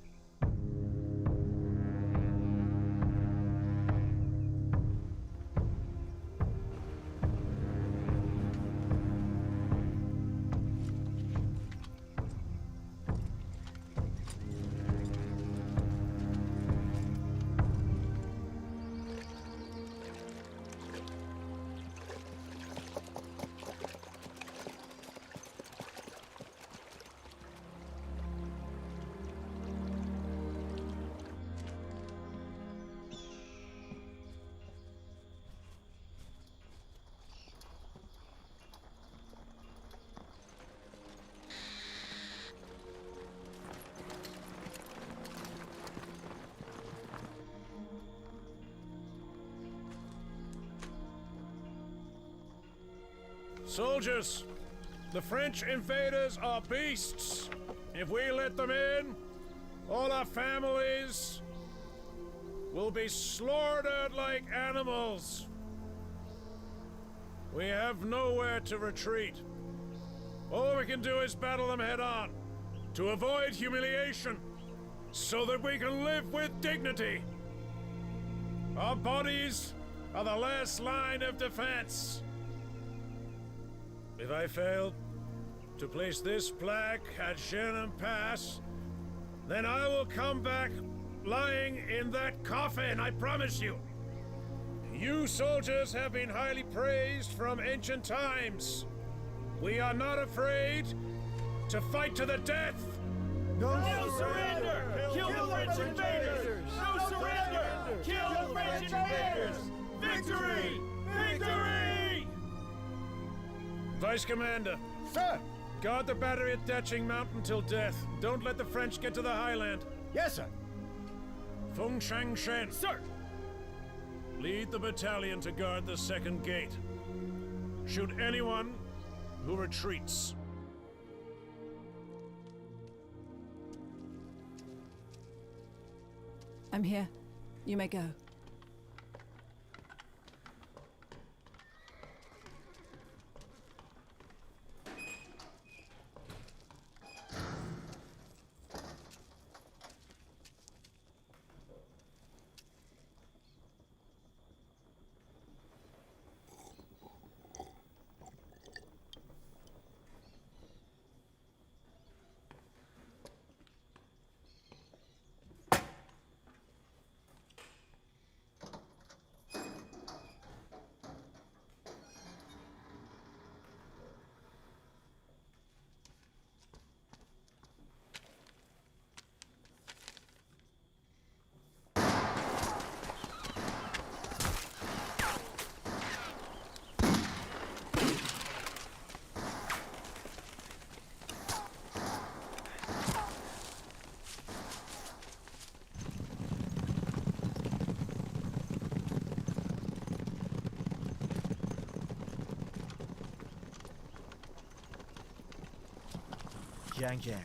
Soldiers, the French invaders are beasts. If we let them in, all our families will be slaughtered like animals. We have nowhere to retreat. All we can do is battle them head on, to avoid humiliation, so that we can live with dignity. Our bodies are the last line of defense. If I fail to place this plaque at Shannon Pass, then I will come back lying in that coffin, I promise you. You soldiers have been highly praised from ancient times. We are not afraid to fight to the death. No surrender! Kill the French invaders! No surrender! Kill the French invaders! Victory! Victory! Vice Commander. Sir! Guard the battery at Datching Mountain till death. Don't let the French get to the highland. Yes, sir. Feng Shang Shen. Sir! Lead the battalion to guard the second gate. Shoot anyone who retreats. I'm here. You may go. Jiang,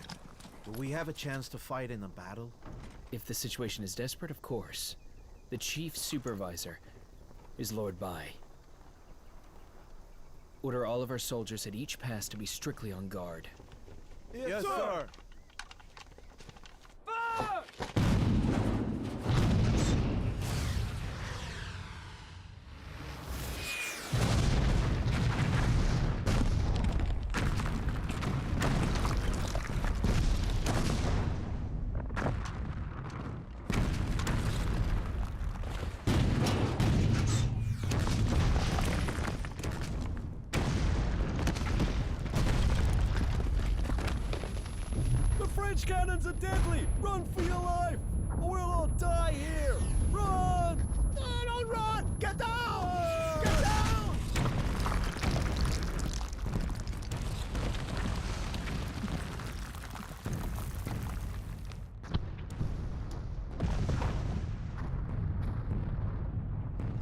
do we have a chance to fight in a battle? If the situation is desperate, of course. The chief supervisor is Lord Bai. Order all of our soldiers at each pass to be strictly on guard. Yes, sir! French cannons are deadly! Run for your life! Or we'll all die here! Run! No, don't run! Get down! Get down!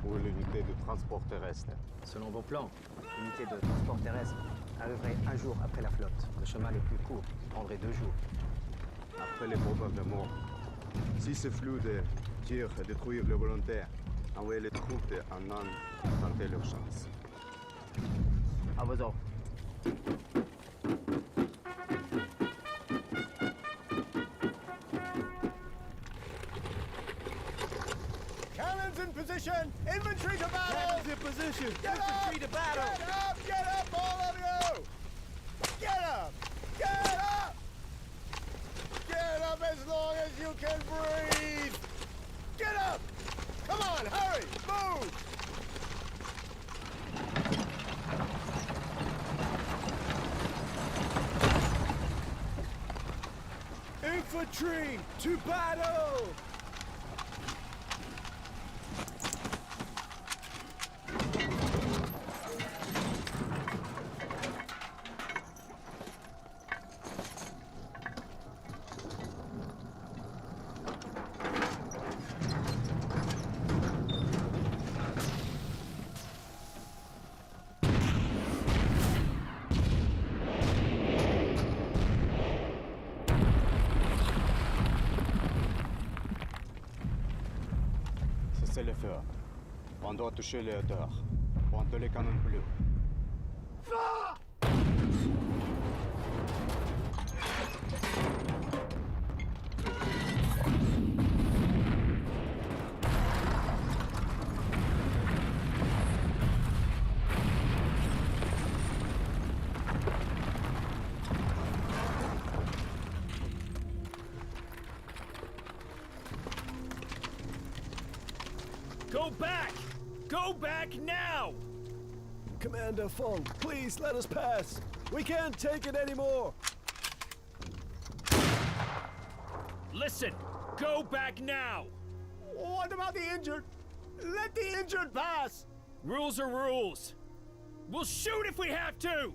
Pour l'unité de transport terrestre. Selon vos plans, l'unité de transport terrestre arriverait un jour après la flotte. Le chemin le plus court prendrait 2 jours. Après les bombardements, si ce flou de tirs et détruire les volontaires, envoyez les troupes en Inde tenter leur chance. À vos ordres. Cannons in position! Infantry to battle! Cannons in position! Get Infantry up! to battle! Get up, all of you! Get up! Get up! Get up as long as you can breathe! Get up! Come on, hurry! Move! Infantry to battle! le feu. On doit toucher les hauteurs. Pointe les canons bleus. Go back! Go back now! Commander Fong, please let us pass. We can't take it anymore. Listen! Go back now! What about the injured? Let the injured pass! Rules are rules. We'll shoot if we have to!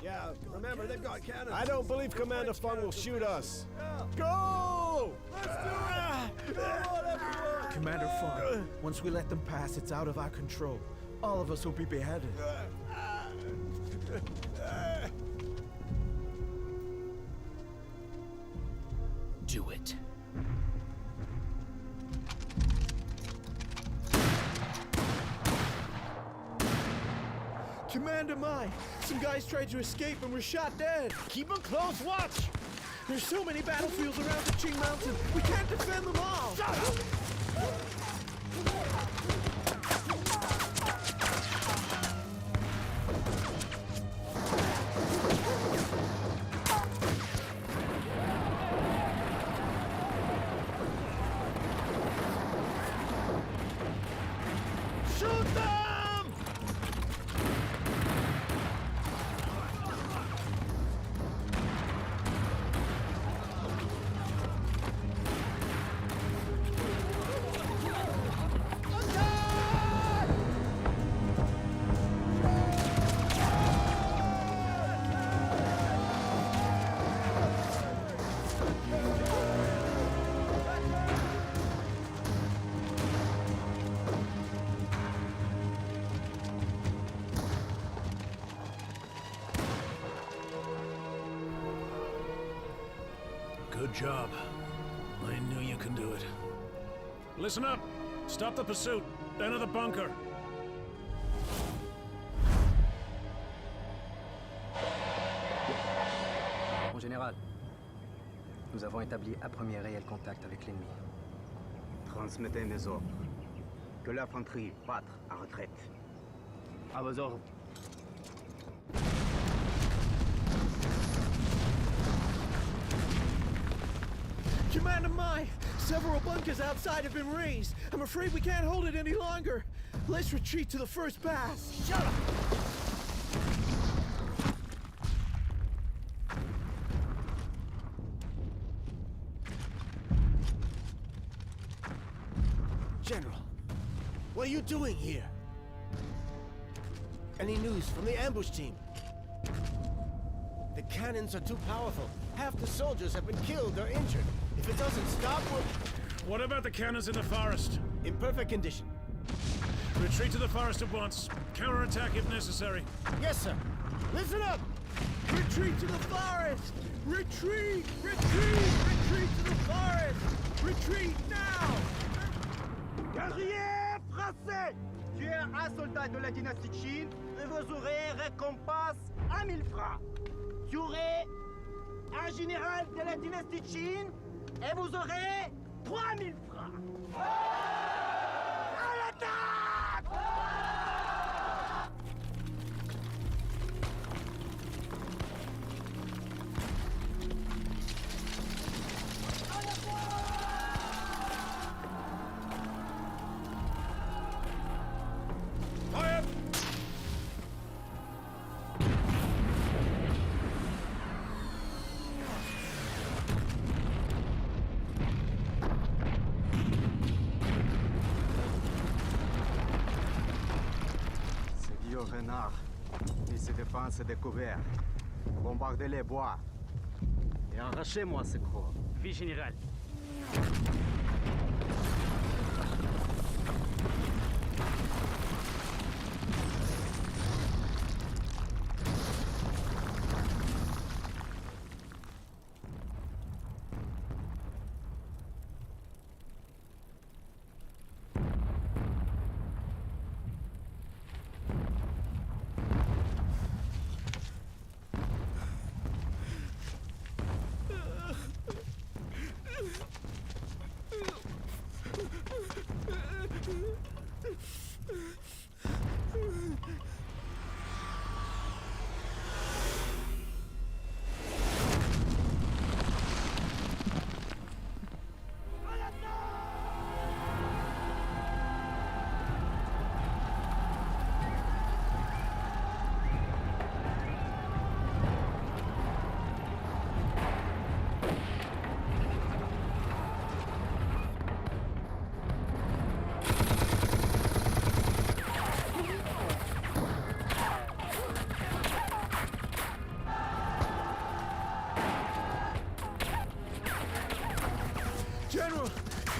Yeah, remember, they've got cannons. I don't believe Commander Fong will shoot us. Go! Let's do it! Come on, everyone! Commander Fong, once we let them pass, it's out of our control. All of us will be beheaded. Do it. Commander Mai, some guys tried to escape and were shot dead. Keep a close watch! There's so many battlefields around the Qing Mountain. We can't defend them all. Shut up! Shoot them! Good job. I knew you can do it. Listen up! Stop the pursuit! Enter the bunker! Mon général, nous avons établi un premier réel contact avec l'ennemi. Transmettez mes ordres. Que l'infanterie parte en retraite. À vos ordres. Commander Mai, several bunkers outside have been raised. I'm afraid we can't hold it any longer. Let's retreat to the first pass. Shut up! General, what are you doing here? Any news from the ambush team? The cannons are too powerful. Half the soldiers have been killed or injured. If it doesn't stop, we'll... What about the cannons in the forest? In perfect condition. Retreat to the forest at once. Counterattack if necessary. Yes, sir. Listen up! Retreat to the forest! Retreat! Retreat! Retreat to the forest! Retreat now! Guerriers français! Tuez un soldat de la dynastie Qin et vous aurez récompense à 1000 francs. Tuerez un général de la dynastie Qin et vous aurez 3000 francs. À l'attaque! Fire! Ces vieux renards, ils se défendent découverts. Bombardez les bois. Et arrachez-moi ce corps. Oui, général.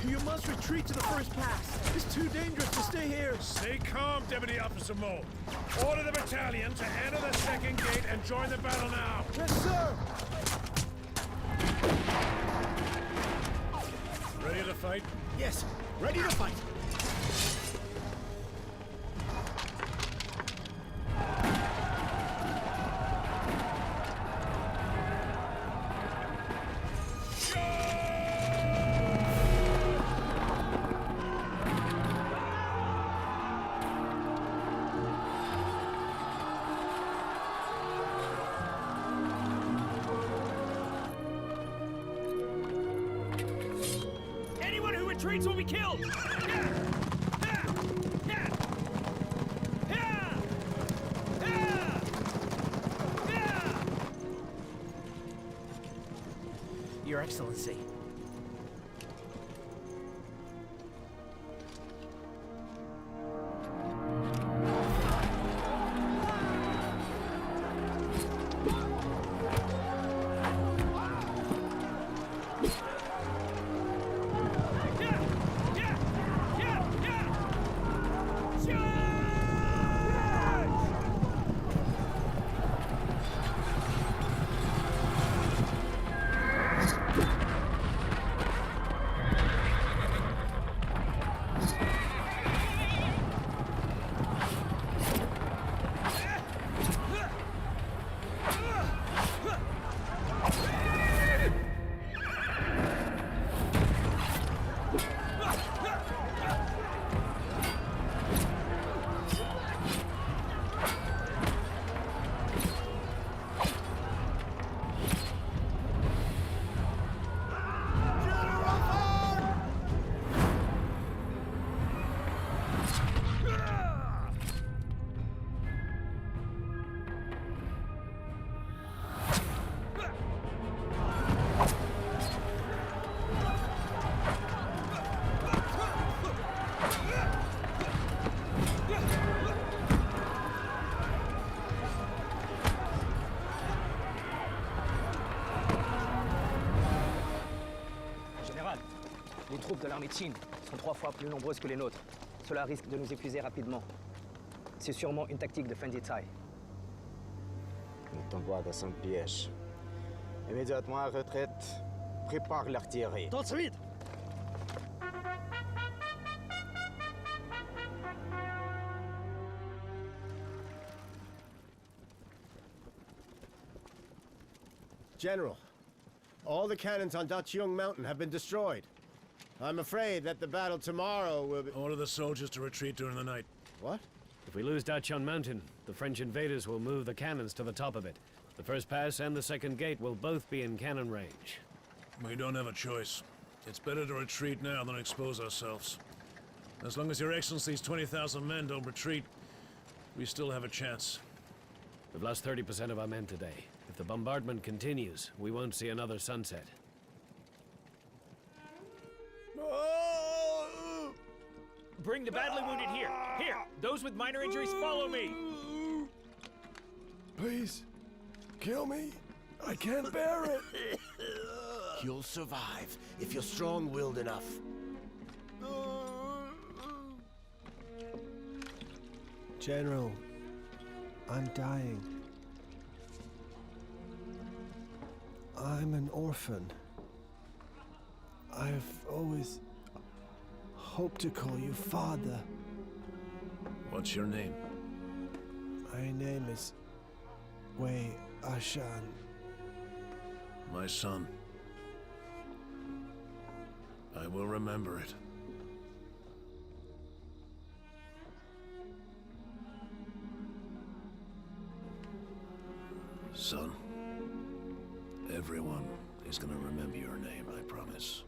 You must retreat to the first pass. It's too dangerous to stay here. Stay calm, Deputy Officer Mo. Order the battalion to enter the second gate and join the battle now. Yes, sir. Ready to fight? Yes, ready to fight. Anyone who retreats will be killed! Your Excellency. Les troupes de l'armée de Chine sont 3 fois plus nombreuses que les nôtres. Cela risque de nous épuiser rapidement. C'est sûrement une tactique de Fendi Tsai. Nous tombons dans un piège. Immédiatement à retraite, prépare l'artillerie. Tout de suite. General, all the cannons on Dachyeong Mountain have been destroyed. I'm afraid that the battle tomorrow will be... Order the soldiers to retreat during the night. What? If we lose Dachyeong Mountain, the French invaders will move the cannons to the top of it. The first pass and the second gate will both be in cannon range. We don't have a choice. It's better to retreat now than expose ourselves. As long as Your Excellency's 20,000 men don't retreat, we still have a chance. We've lost 30% of our men today. If the bombardment continues, we won't see another sunset. Bring the badly wounded here. Here, those with minor injuries, follow me. Please, kill me. I can't bear it. You'll survive if you're strong-willed enough. General, I'm dying. I'm an orphan. I've always hoped to call you father. What's your name? My name is Wei Ashan. My son. I will remember it. Son, everyone is gonna remember your name, I promise.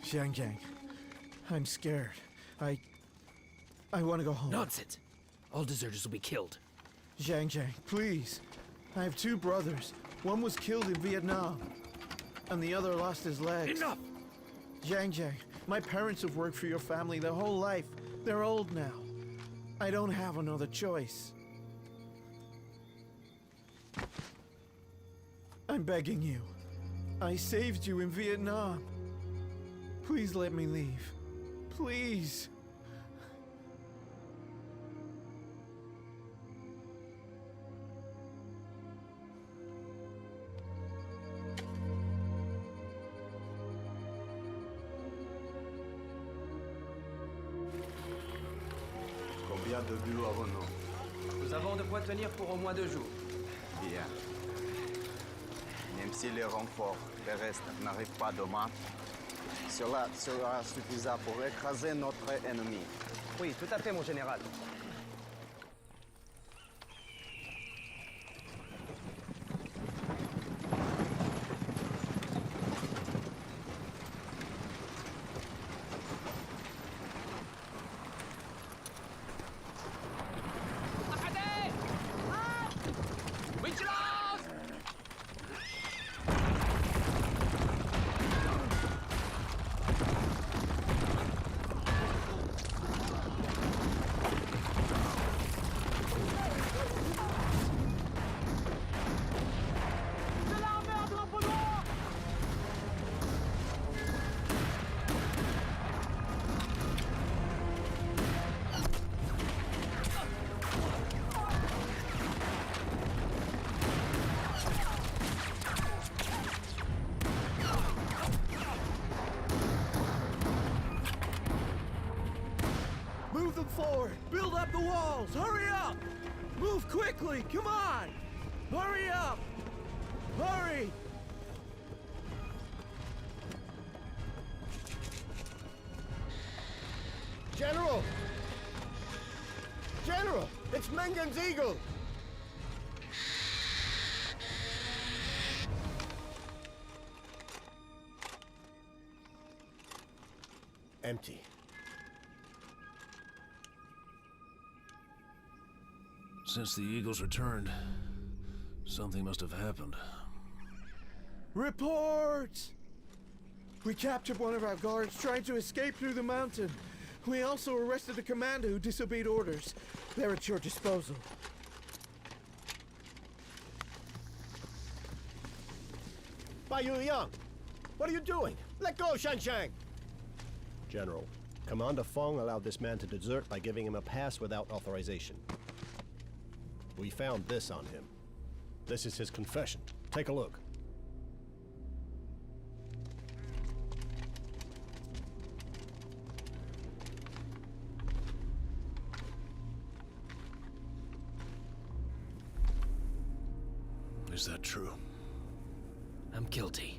Jiang, I'm scared. I want to go home. Nonsense. All deserters will be killed. Jiang, please. I have 2 brothers. One was killed in Vietnam, and the other lost his legs. Enough! Zhang, my parents have worked for your family their whole life. They're old now. I don't have another choice. I'm begging you. I saved you in Vietnam. Please let me leave. Please. Combien de bulots avons-nous? Nous avons de quoi tenir pour au moins 2 jours. Bien. Même si les renforts terrestres n'arrivent pas demain, cela sera suffisant pour écraser notre ennemi. Oui, tout à fait, mon général. Move them forward! Build up the walls! Hurry up! Move quickly! Come on! Hurry up! Hurry! General! General! It's Mengen's eagle! Empty. Since the Eagles returned, something must have happened. Reports! We captured one of our guards trying to escape through the mountain. We also arrested a commander who disobeyed orders. They're at your disposal. Bai Liang! What are you doing? Let go, Shang. General, Commander Fong allowed this man to desert by giving him a pass without authorization. We found this on him. This is his confession. Take a look. Is that true? I'm guilty.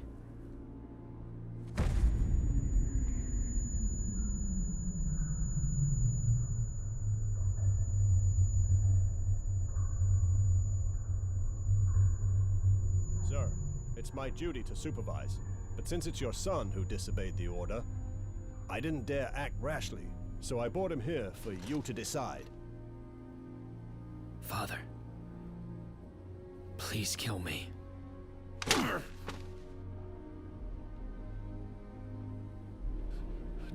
Sir, it's my duty to supervise. But since it's your son who disobeyed the order, I didn't dare act rashly, so I brought him here for you to decide. Father, please kill me.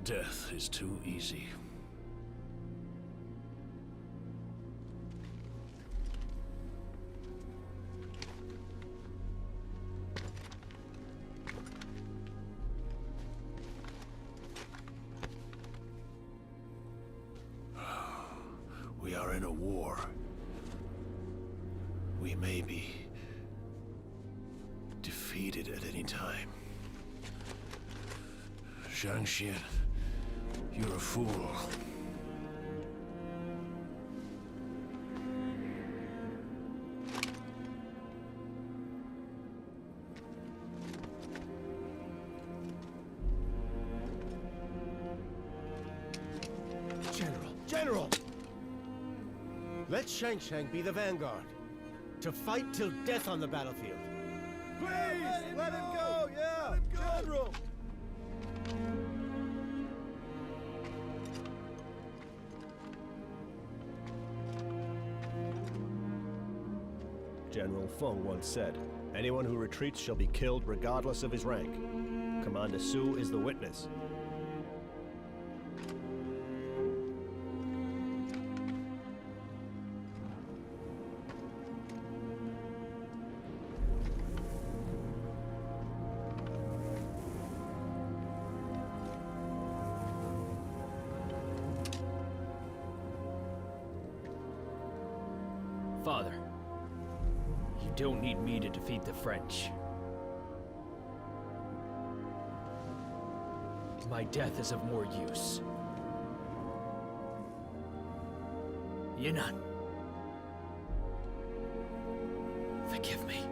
Death is too easy. We are in a war. We may be defeated at any time. Zhang Xian, you're a fool. General! Let Shang be the vanguard. To fight till death on the battlefield. Please! Let him go! Yeah! General! General Feng once said, anyone who retreats shall be killed regardless of his rank. Commander Su is the witness. Father, you don't need me to defeat the French. My death is of more use. Yinan, forgive me.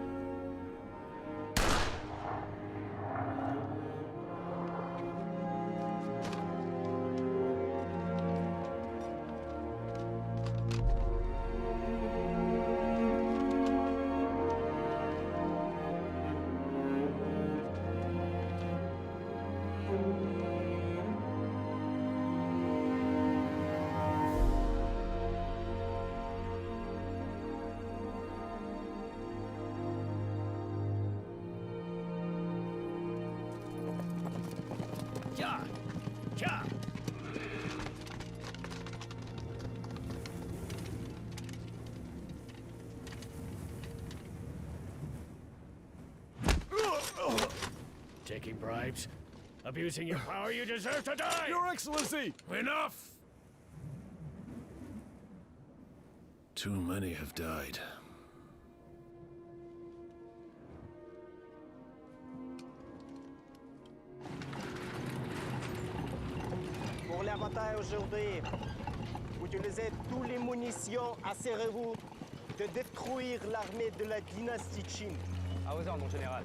Ja! Ja! Taking bribes? Abusing your power, you deserve to die! Your Excellency! Enough! Too many have died. Pour la bataille aujourd'hui, utilisez toutes les munitions, assurez-vous de détruire l'armée de la dynastie Qin. À vos ordres, mon général.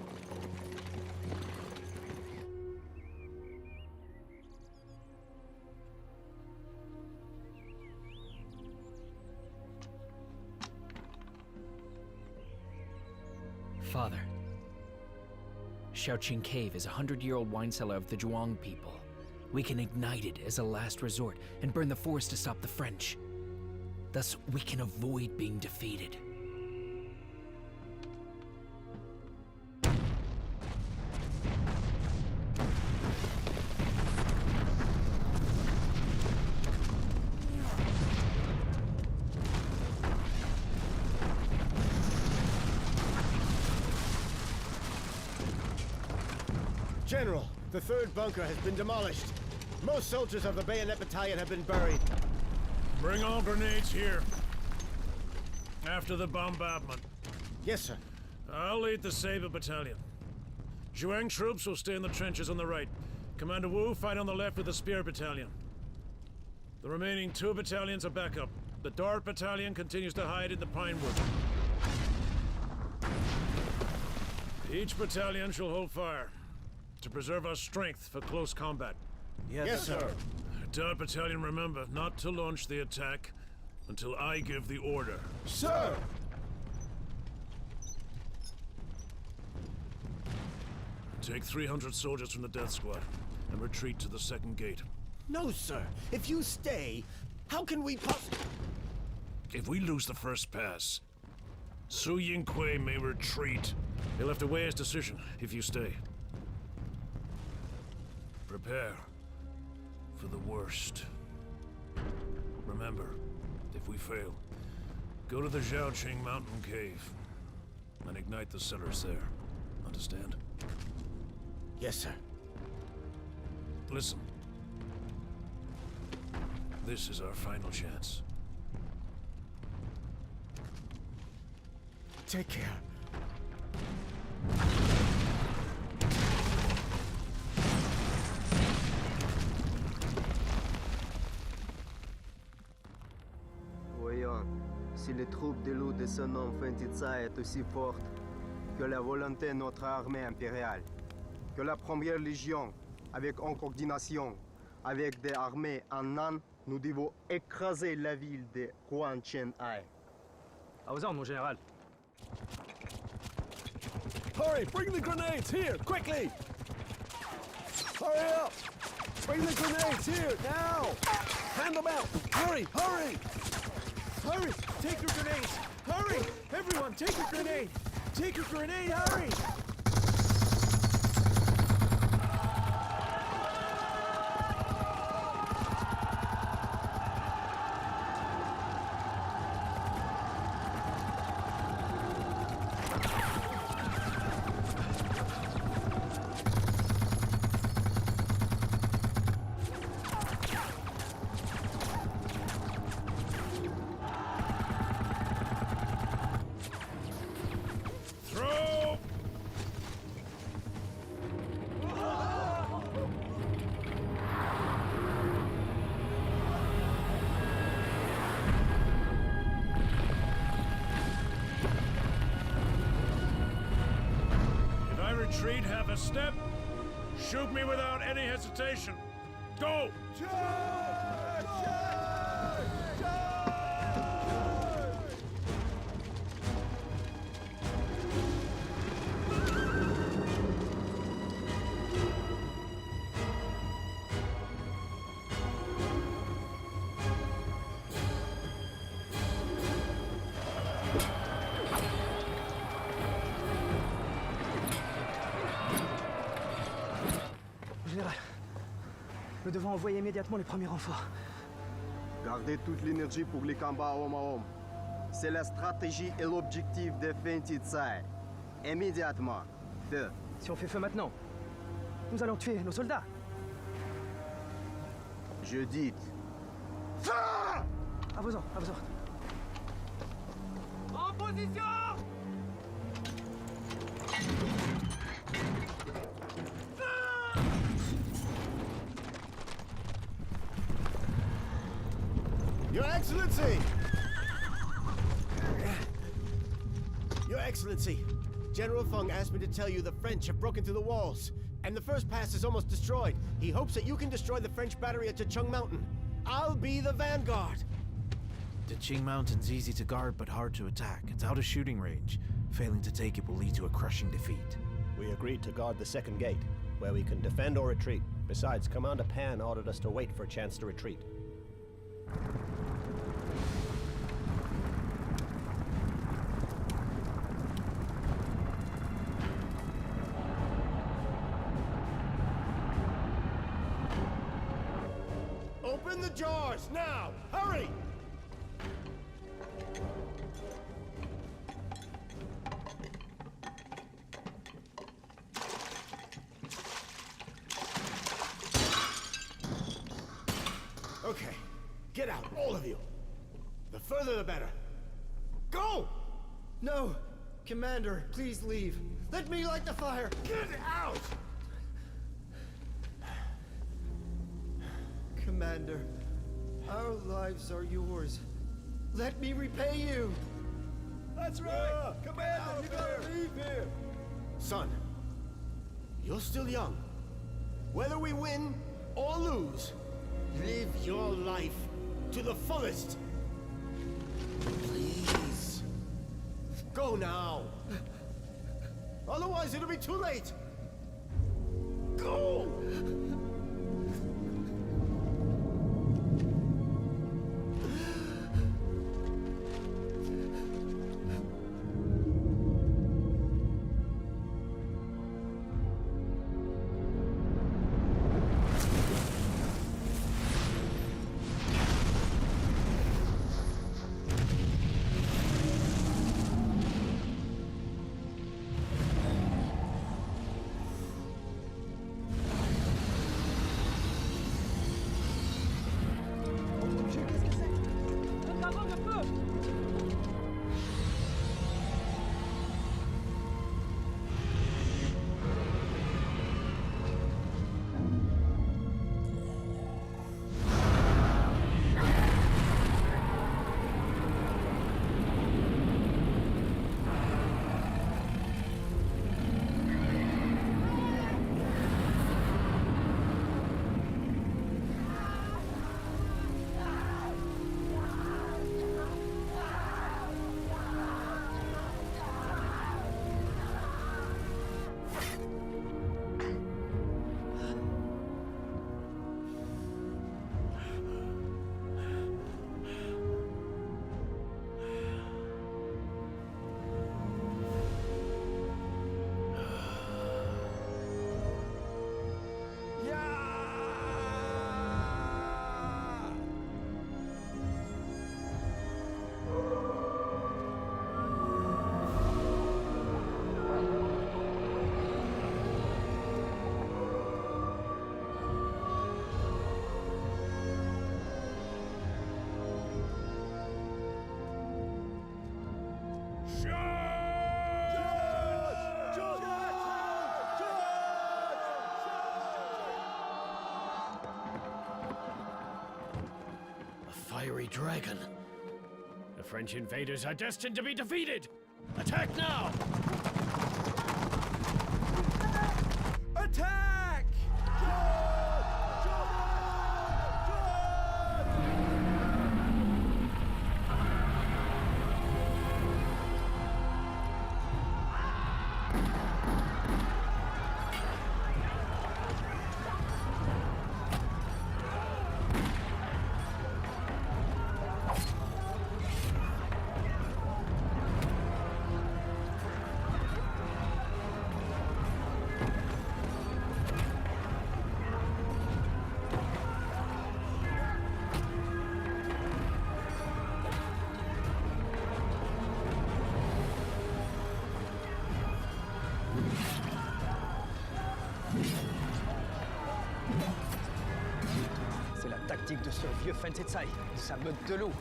Father, Shaoqing Cave is a 100-year-old wine cellar of the Zhuang people. We can ignite it as a last resort and burn the forest to stop the French. Thus, we can avoid being defeated. General, the third bunker has been demolished. Most soldiers of the Bayonet Battalion have been buried. Bring all grenades here. After the bombardment. Yes, sir. I'll lead the Saber Battalion. Zhuang troops will stay in the trenches on the right. Commander Wu fight on the left with the Spear Battalion. The remaining 2 battalions are backup. The Dart Battalion continues to hide in the Pinewood. Each battalion shall hold fire to preserve our strength for close combat. Yes, sir. Dart Battalion, remember not to launch the attack until I give the order. Sir! Take 300 soldiers from the death squad and retreat to the second gate. No, sir. If you stay, how can we If we lose the first pass, Su Yingque may retreat. He'll have to weigh his decision if you stay. Prepare for the worst. Remember, if we fail, go to the Zhaoqing mountain cave and ignite the cellars there. Understand? Yes, sir. Listen. This is our final chance. Take care. Voyons, si les troupes de loup de ce nom Fentitsa est aussi forte que la volonté de notre armée impériale, que la première légion, avec en coordination avec des armées en Nan, nous devons écraser la ville de Huanchenhai. À vos ordres, mon général. Hurry, bring the grenades here, quickly! Hurry up! Bring the grenades here, now! Hand them out! Hurry, hurry! Hurry! Take your grenades! Hurry! Everyone, take your grenade! Take your grenade, hurry! retreat half a step, shoot me without any hesitation. Go! Général, nous devons envoyer immédiatement les premiers renforts. Gardez toute l'énergie pour les combats homme à homme. C'est la stratégie et l'objectif de Fentitsai. Immédiatement. Feu. Si on fait feu maintenant, nous allons tuer nos soldats. Je dis. Feu! À vos ordres, à vos ordres. En position! Your Excellency! Your Excellency, General Feng asked me to tell you the French have broken through the walls, and the first pass is almost destroyed. He hopes that you can destroy the French battery at Checheng Mountain. I'll be the vanguard. Checheng Mountain's easy to guard but hard to attack. It's out of shooting range. Failing to take it will lead to a crushing defeat. We agreed to guard the second gate, where we can defend or retreat. Besides, Commander Pan ordered us to wait for a chance to retreat. Open the jars, now! Hurry! Okay, get out, all of you. The further the better. Go! No! Commander, please leave. Let me light the fire! Get out! Commander, our lives are yours. Let me repay you! That's right! Commander, you gotta leave here! Son, you're still young. Whether we win or lose, live your life to the fullest. Please. Go now. Otherwise, it'll be too late. Go! Fiery dragon. The French invaders are destined to be defeated! Attack now! Attack! C'est la tactique de ce vieux Fensetsai, de sa meute de loups.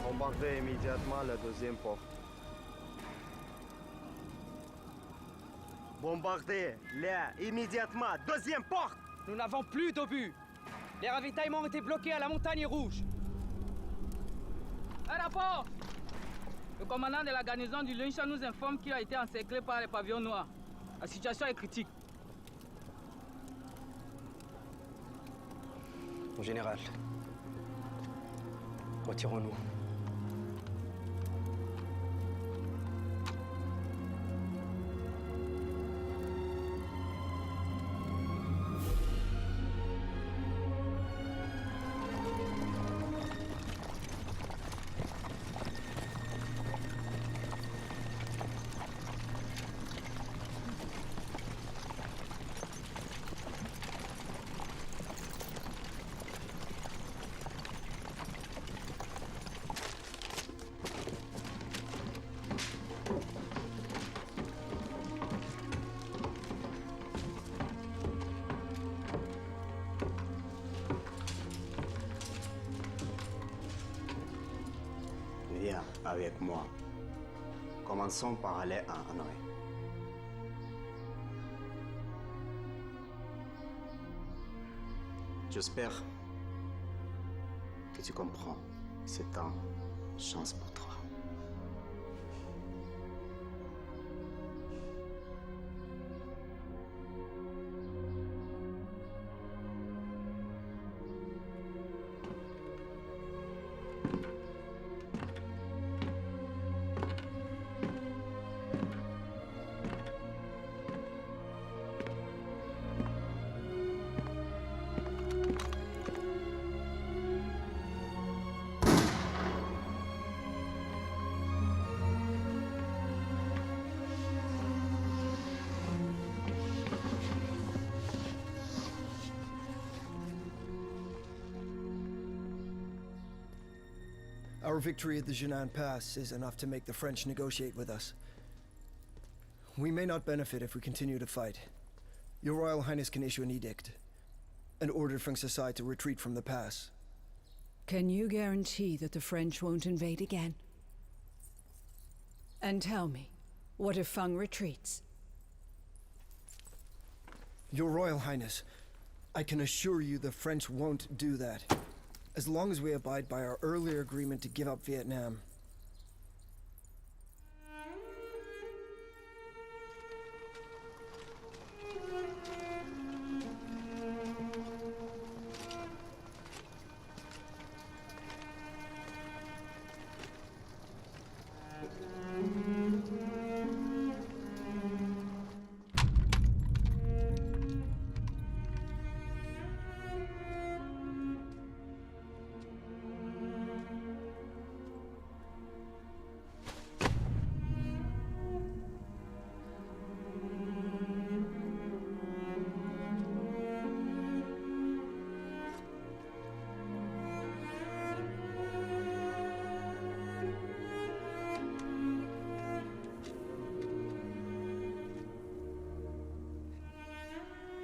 Bombardez immédiatement la deuxième porte. Bombardez-la immédiatement, deuxième porte! Nous n'avons plus d'obus. Les ravitaillements ont été bloqués à la montagne rouge. Un rapport! Le commandant de la garnison du Lunshan nous informe qu'il a été encerclé par les pavillons noirs. La situation est critique. Mon général, retirons-nous. Viens avec moi. Commençons par aller à Hanoï. J'espère que tu comprends. C'est une chance pour toi. Our victory at the Jinan Pass is enough to make the French negotiate with us. We may not benefit if we continue to fight. Your Royal Highness can issue an edict and order Feng Sasai to retreat from the pass. Can you guarantee that the French won't invade again? And tell me, what if Feng retreats? Your Royal Highness, I can assure you the French won't do that. As long as we abide by our earlier agreement to give up Vietnam.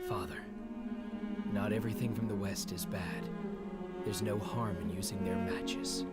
Father, not everything from the West is bad. There's no harm in using their matches.